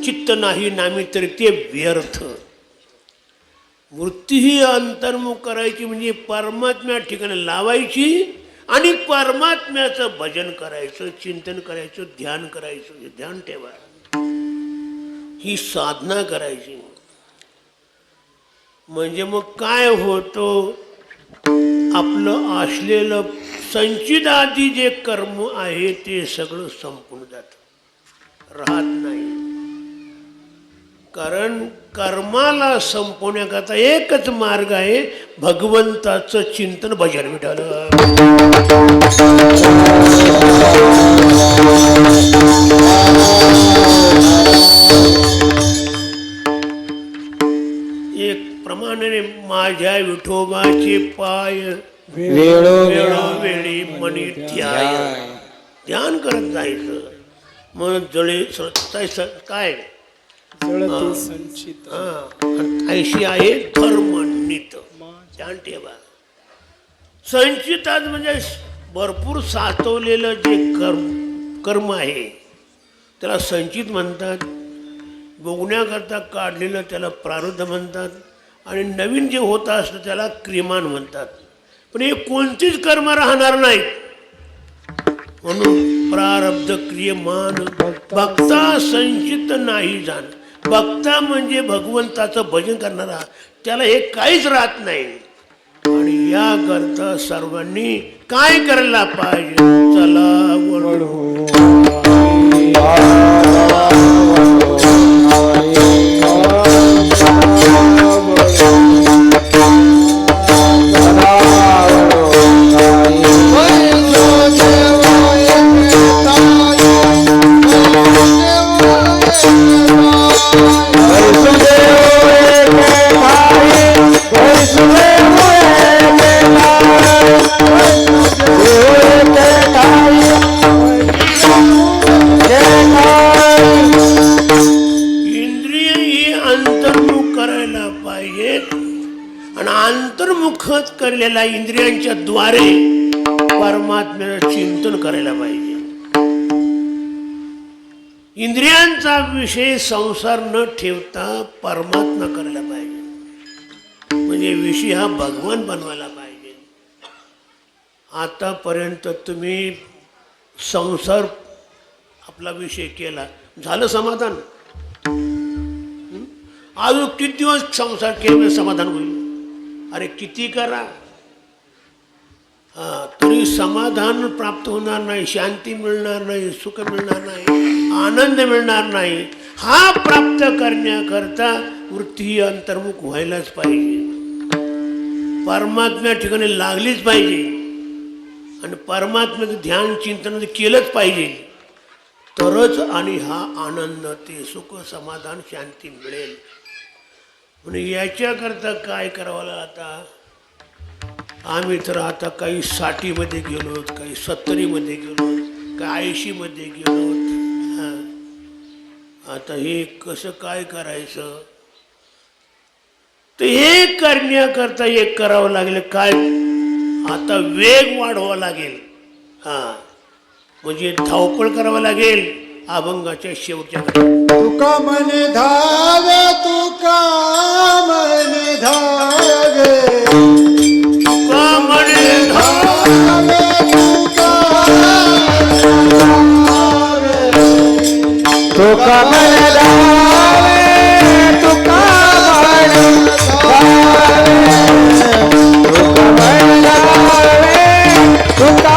चित्त नाही नामी तरी ते व्यर्थ. वृत्ती ही अंतर्मुख करायची म्हणजे परमात्म्या ठिकाणी लावायची आणि परमात्म्याचं भजन करायचं, चिंतन करायचं, ध्यान करायचं. हे ध्यान ठेवा, ही साधना करायची. म्हणजे मग काय होतं, आपलं असलेलं संचित आदी जे कर्म आहे ते सगळं संपून जातं, राहत नाही. कारण कर्माला संपवण्याकरता एकच मार्ग आहे, भगवंताचं चिंतन भजन. विठ्ठल एक प्रमाणे माझ्या विठोबाचे पाय वेळोवेळी मनी ध्यान करत जायचं. मग जळे काय ऐशी आहे धर्मनीत. ध्यान ठेवा. संचितात म्हणजे भरपूर साचवलेलं जे कर्म आहे त्याला संचित म्हणतात. बघण्याकरता काढलेलं त्याला प्रारब्ध म्हणतात. आणि नवीन जे होत असतं त्याला क्रियमान म्हणतात. पण हे कोणतीच कर्म राहणार नाही. म्हणून प्रारब्ध क्रियमान भक्ता संचित नाही जाण. भक्ता म्हणजे भगवंताचं भजन करणारा, त्याला हे काहीच राहत नाही. आणि याकरता सर्वांनी काय करायला पाहिजे? चला वळू इंद्रिय ही अंतर्मुख करायला पाहिजेत आणि अंतर्मुख केलेल्या इंद्रियांच्या द्वारे परमात्म्याचं चिंतन करायला पाहिजे. इंद्रियांचा विषय संसार न ठेवता परमात्मा करायला पाहिजे, म्हणजे विषय हा भगवान बनवायला पाहिजे. आतापर्यंत तुम्ही संसार आपला विषय केला, झालं समाधान? अजून किती दिवस संसार केल्यामुळे समाधान होईल? अरे किती करा, तरी समाधान प्राप्त होणार नाही, शांती मिळणार नाही, सुख मिळणार नाही, आनंद मिळणार नाही. हा प्राप्त करण्याकरता वृत्ती ही अंतर्मुख व्हायलाच पाहिजे, परमात्म्या ठिकाणी लागलीच पाहिजे आणि परमात्म्याचं ध्यान चिंतन केलंच पाहिजे, तरच आणि हा आनंद, ते सुख, समाधान, शांती मिळेल. म्हणजे याच्याकरता काय करावं लागलं? आता आम्ही तर आता काही 60मध्ये गेलो, काही 70मध्ये गेलो, काही 80मध्ये गेलो. आता हे कसं काय करायचं? तर हे करण्याकरता एक करावं लागेल. काय? आता वेग वाढवावा लागेल. म्हणजे धावपळ करावं लागेल अभंगाच्या शेवटच्या. तुका म्हणे धावे, तुका म्हणे धावे, तुका म्हणे धावे, तुका म्हणे धावे, तुका म्हणे धावे, तुका म्हणे धावे, तुका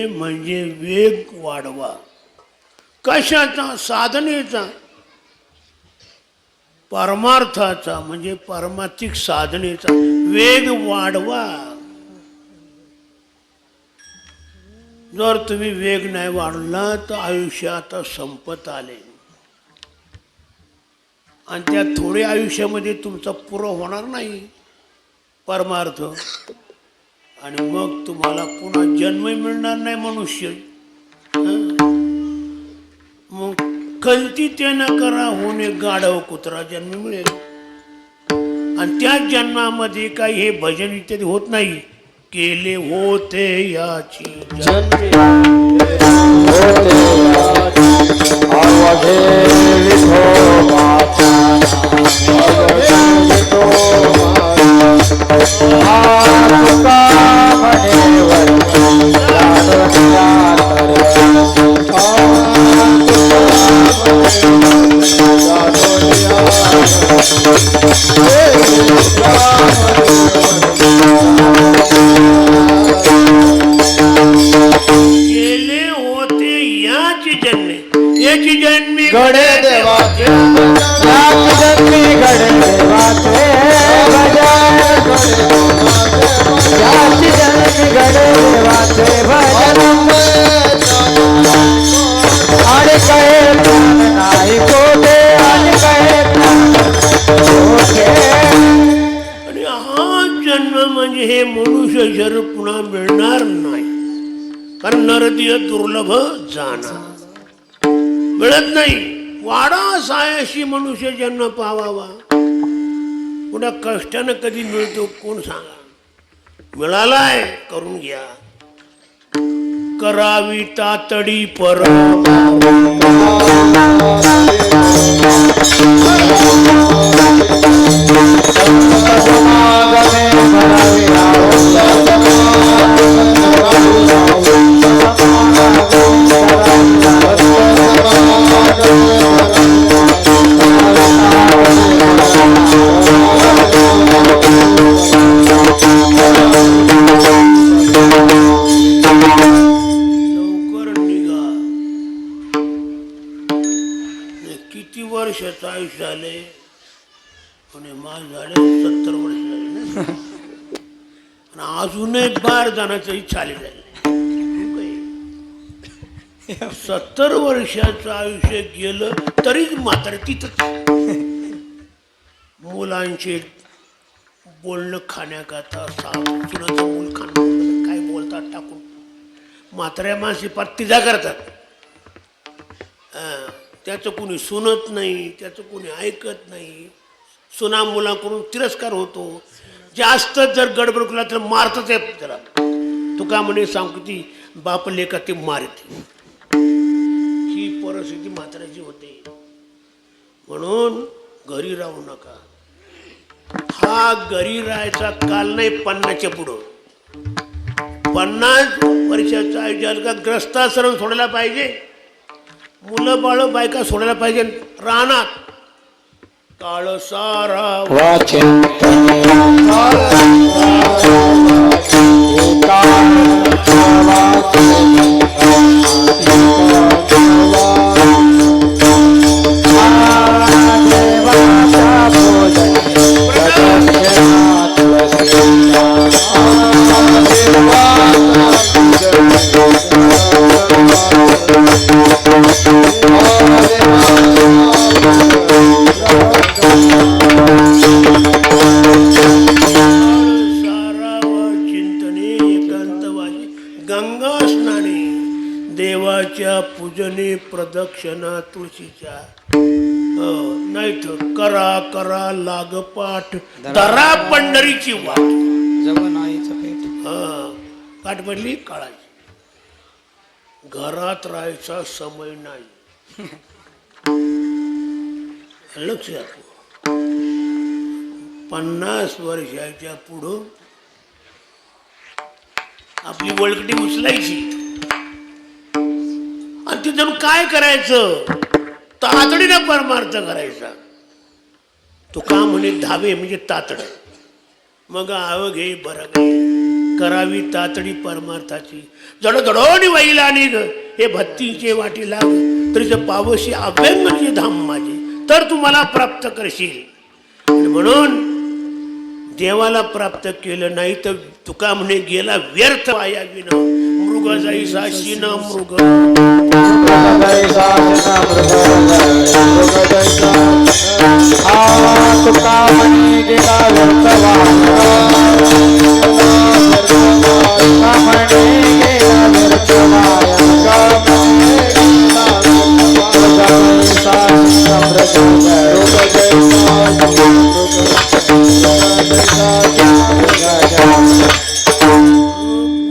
म्हणजे वेग वाढवा. कशाचा? साधनेचा, परमार्थाचा, म्हणजे परमार्थिक साधनेचा वेग वाढवा. जर तुम्ही वेग नाही वाढला तर आयुष्यात संपत आले आणि त्या थोड्या आयुष्यामध्ये तुमचा पुरं होणार नाही परमार्थ, आणि मग तुम्हाला पुन्हा जन्मही मिळणार नाही मनुष्य. मग कल्ती ते न करा होणे गाढव कुत्रा जन्म मिळेल, आणि त्या जन्मामध्ये काही हे भजन इत्यादी होत नाही. केले होते याची तुका याची जन्मे याची जन्मी घडे देवाचे याच जन्मी घडे देवाचे भजन याच जन्मी घडे देवाचे भजन आणि कहे प्राण नाही कोठे आणि कहे प्राण कोठे आणि हा जन्म म्हणजे हे मनुष्य शरीर पुन्हा मिळणार नाही कारण नरदीय दुर्लभ जाणार मिळत नाही वाडा सायाशी मनुष्य जन्म पावावा पुन्हा कष्टानं कधी मिळतो कोण सांगा मिळालाय करून घ्या करावी तातडी लवकर निघा किती वर्षाचं आयुष्य झाले पण माझ झाले 70 वर्ष झाले ना आणि अजूनही बाहेर जाण्याची इच्छा आली झाली 70 वर्षाचं आयुष्य गेलं तरीच मात्र तिथंच मुलांचे बोलणं खाण्याकरता चुनाचं मूल खाणं काय बोलतात टाकून म्हाताऱ्या माणसे पार तिजा करतात त्याचं कोणी सुनत नाही त्याचं कोणी ऐकत नाही सुना मुलाकडून तिरस्कार होतो जास्त जर गडबड केला तर मारतच आहे त्याला तुका म्हणे सांगू ती बाप लेका ते मारते ही परिस्थिती म्हाताऱ्याची होते म्हणून घरी राहू नका हा घरी राहायचा काल नाही 50च्या पुढं 50 वर्षाचा आयुष्यात का ग्रस्ताश्रम सोडायला पाहिजे मुलं बाळ बायका सोडायला पाहिजे रानात काळ सारा गंगा स्नाने देवाच्या पूजने प्रदक्षिणा तुळशीच्या नाही तर करा करा लागपाठ दरा पंढरीची वाट जवळ आईचं पेट काठ पडली काळाची घरात राहायचा समय नाही लक्षात 50 वर्षाच्या पुढं आपली वळकटी उचलायची आणि तिथून काय करायचं तातडीनं परमार्थ करायचा तो का म्हणे धावे म्हणजे तातड मग आव घे बरं घे करावी तातडी परमार्थाची जडजडोनी वाईला निघ हे भक्तीचे वाटी लाग तरीच पावशी अभ्यंग म्हणजे धाम माझे तर तुम्हाला प्राप्त करशील म्हणून देवाला प्राप्त केलं नाही तर तुका म्हणे गेला व्यर्थ वाया विन मृग जाईसा शिन मृग तुका म्हणे गेला व्यर्थ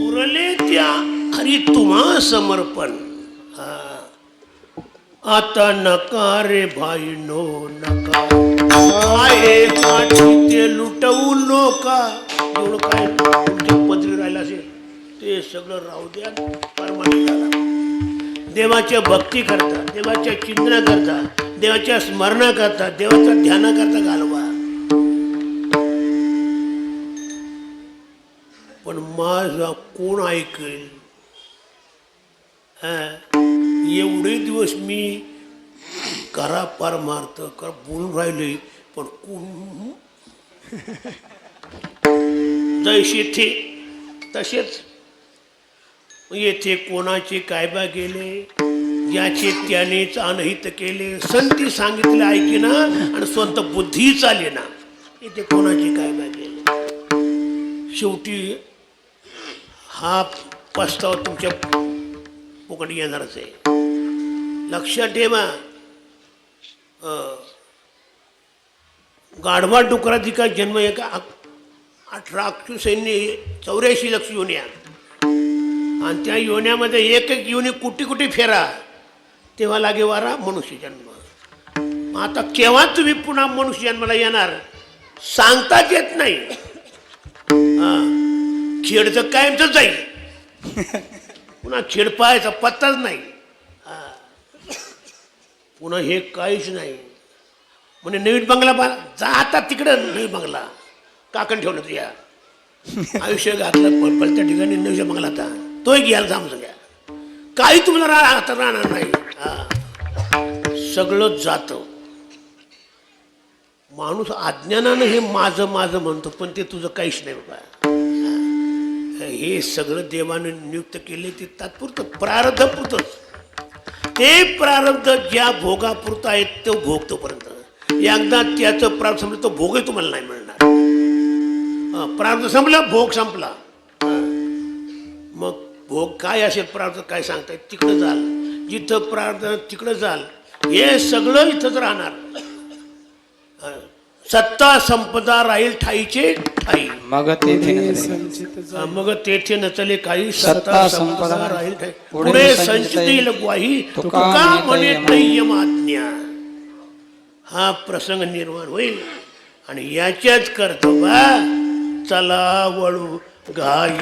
उरले त्या हरी तुम्हा समर्पण आता नका रे भाई नो नका आहे काठी ते लुटवू नका एवढं काय तुमच्या पदरी राहिलं असेल ते सगळं राहू द्या परमानंदाला देवाच्या भक्ती करता देवाच्या चिंतना करता देवाच्या स्मरणा करता देवाच्या ध्याना करता घालवा पण माझा कोण ऐकेल एवढे दिवस मी करा पार मारतं कर बोलून राहिले पण कोण जैसे थे तसेच येथे कोणाचे काय बा गेले ज्याचे त्यानेच अनहित केले संती सांगितले ऐकेना आणि स्वतः बुद्धी चाले ना इथे कोणाचे काय बा गेले शेवटी हा पस्तावा तुमच्या पोकडी येणारच आहे लक्षात ठेवा गाढवा डुकराची का जन्म एका 18 सैन्य 84 लक्ष योन्या आणि त्या योन्यामध्ये एक एक योनी कुटी कुटी फेरा तेव्हा लागे वारा मनुष्य जन्म आता केव्हा तुम्ही पुन्हा मनुष्य जन्माला येणार सांगताच येत नाही खेड तर कायमच जाईल पुन्हा खेड पाहायचा पत्ताच नाही पुन्हा हे काहीच नाही म्हणजे नवीन बंगला जा आता तिकडं नवीन बंगला काकण ठेवलं तुझ्या आयुष्य घातलं पलत्या ठिकाणी नवीन बंगला आता तोही घ्यायला जाम सगळ्या काही तुम्हाला आता राहणार नाही सगळं जातं माणूस अज्ञानानं हे माझं माझं म्हणतो पण ते तुझं काहीच नाही बाबा हे सगळं देवानं नियुक्त केले ते तात्पुरतं प्रारब्धपुरतंच ते प्रारब्ध ज्या भोगापुरतं आहे तो भोगतोपर्यंत एकदा त्याचं प्रारब्ध संपलं तो भोगही तुम्हाला नाही मिळणार प्रारब्ध संपलं भोग संपला मग भोग काय असेल प्रारब्ध काय सांगताय तिकडं जाल जिथं प्रारब्ध तिकडं जाल हे सगळं इथंच राहणार सत्ता संपदा राहील ठाईचे ठाई मग तेथे मग तेथे नचले काही सत्ता संपदा राहील ठाई पुढे संचित येईल ग्वाही तुका म्हणे संयम आज्ञा हा प्रसंग निर्माण होईल आणि याच्याच कर्तव्य चला वळू घाई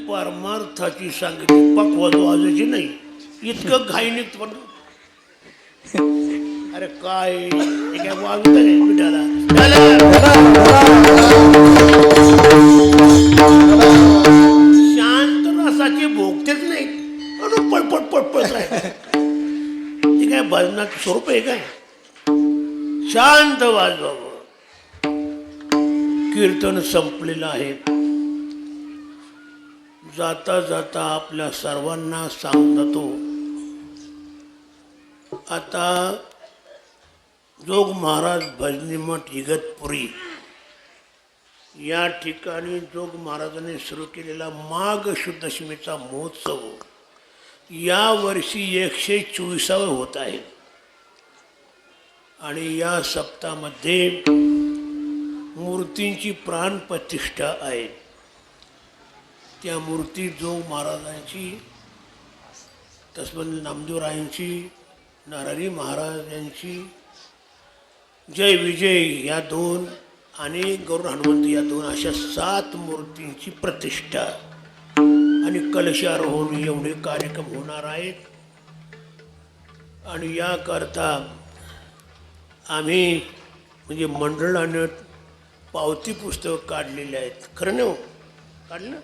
परमार्थाची सांगितली पक्वाद वाजायची नाही इतकं घाई निघत पण अरे काय वाजत आहे मिठाला शांत रसाचे भोगतेच नाही म्हणून पडपड पडपड राहते ते काय भजनात स्वरूप आहे काय शांत वाजवावं कीर्तन संपलेलं आहे जाता जाता आपल्या सर्वांना सांगतो आता जोग महाराज भजनी मठ इगतपुरी या ठिकाणी जोग महाराजांनी सुरू केलेला माघ शुद्ध दशमीचा महोत्सव या वर्षी 124वा होत आहे आणि या सप्ताहामध्ये मूर्तींची प्राणप्रतिष्ठा आहे त्या मूर्ती जोग महाराजांची तसबंद नामदेवरायांची नरहरी महाराज यांची जय विजय या 2 आणि गौर हनुमंत या 2 अशा 7 मूर्तींची प्रतिष्ठा आणि कलशारोहण एवढे कार्यक्रम होणार आहेत आणि याकरता आम्ही म्हणजे मंडळानं पावती पुस्तक काढलेले आहेत खरं नाही काढलं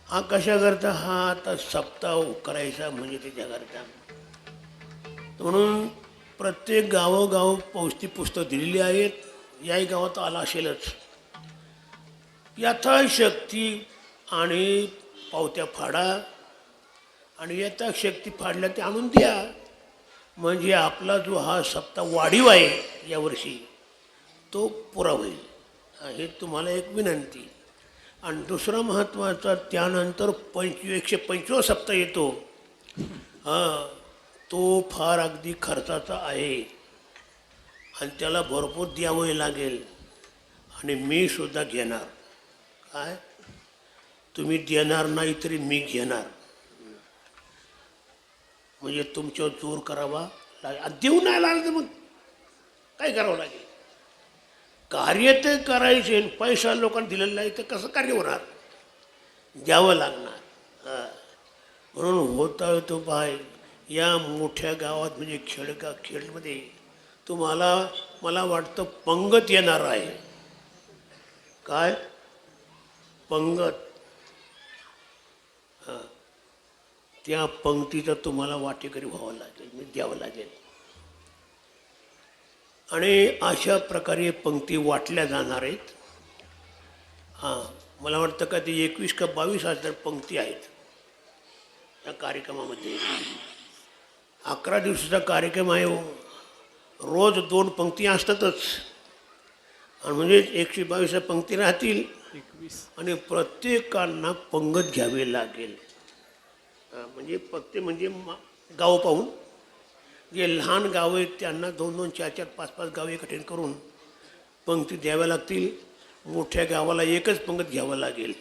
हा कशाकरता हा आता सप्ताह करायचा म्हणजे त्याच्याकरता म्हणून प्रत्येक गावोगाव पौष्टी पुस्तक दिलेली आहेत याही गावात आला असेलच यथाशक्ती आणि पावत्या फाडा आणि यथाशक्ती फाडल्या ते आणून द्या म्हणजे आपला जो हा सप्ताह वाढीव आहे यावर्षी तो पुरा होईल. हे तुम्हाला एक विनंती. आणि दुसरा महत्त्वाचा, त्यानंतर 125 सप्ताह येतो. हां, तो फार अगदी खर्चाचा आहे आणि त्याला भरपूर द्यावे लागेल. आणि मी सुद्धा घेणार. काय तुम्ही देणार नाही तरी मी घेणार. म्हणजे तुमच्यावर जोर करावा लागेल. देऊ नाही लागलं तर मग काय करावं लागेल? कार्य तर करायचे, पैसा लोकांना दिलेला नाही तर कसं कार्य होणार? द्यावं लागणार. म्हणून होता तो पाय या मोठ्या गावात म्हणजे खेडमध्ये तुम्हाला मला वाटतं पंगत येणार आहे. काय पंगत? हां, त्या पंक्तीचा तुम्हाला वाटेकरी व्हावं लागेल, मी द्यावं लागेल. आणि अशा प्रकारे पंक्ती वाटल्या जाणार आहेत. हां, मला वाटतं का ते 21 का 22,000 पंक्ती आहेत या कार्यक्रमामध्ये. 11 दिवसाचा कार्यक्रम आहे. रोज 2 पंक्ती असतातच. आणि म्हणजे 122 पंक्ती राहतील आणि प्रत्येकांना पंगत घ्यावी लागेल. म्हणजे प्रत्येक म्हणजे गाव पाहून जे लहान गावं आहेत त्यांना 2-2, 4-4, 5-5 गावं एकत्रित करून पंक्ती द्याव्या लागतील. मोठ्या गावाला एकच पंगत घ्यावं लागेल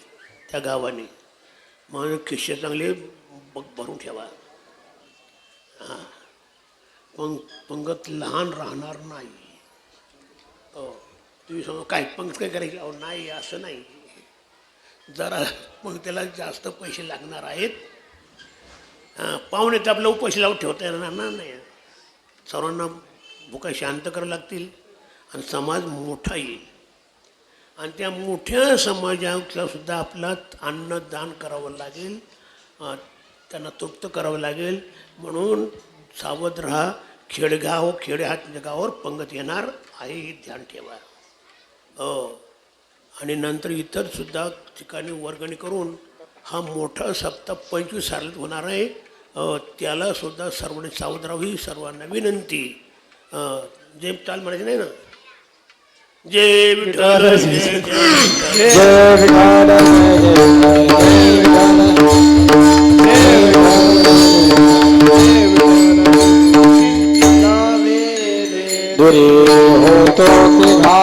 त्या गावाने. म्हणून खिश्से चांगले भरून ठेवा. हां, पंगत लहान राहणार नाही. हो, तुम्ही सांगा काय पंगत काय करायची? अहो नाही, असं नाही. जरा मग त्याला जास्त पैसे लागणार आहेत. हां, पाहुणे तर आपल्याला पैसे लावून ठेवता येणार नाही. सर्वांना भुका शांत करावं लागतील आणि समाज मोठा येईल. आणि त्या मोठ्या समाजाला सुद्धा आपला अन्नदान करावं लागेल, त्यांना तृप्त करावं लागेल. म्हणून सावध राहा. खेडे हा गावावर पंगत येणार आहे हे ध्यान ठेवा. हो, आणि नंतर इतरसुद्धा ठिकाणी वर्गणी करून हा मोठा सप्ताह 25 सालात होणार आहे. त्याला सुद्धा सर्वांनी सावध राहावी, सर्वांना विनंती. जे चाल म्हणायचं नाही ना, जय विठ्ठल जय जय विठ्ठल. जय विठ्ठल दुरी होतो तिघा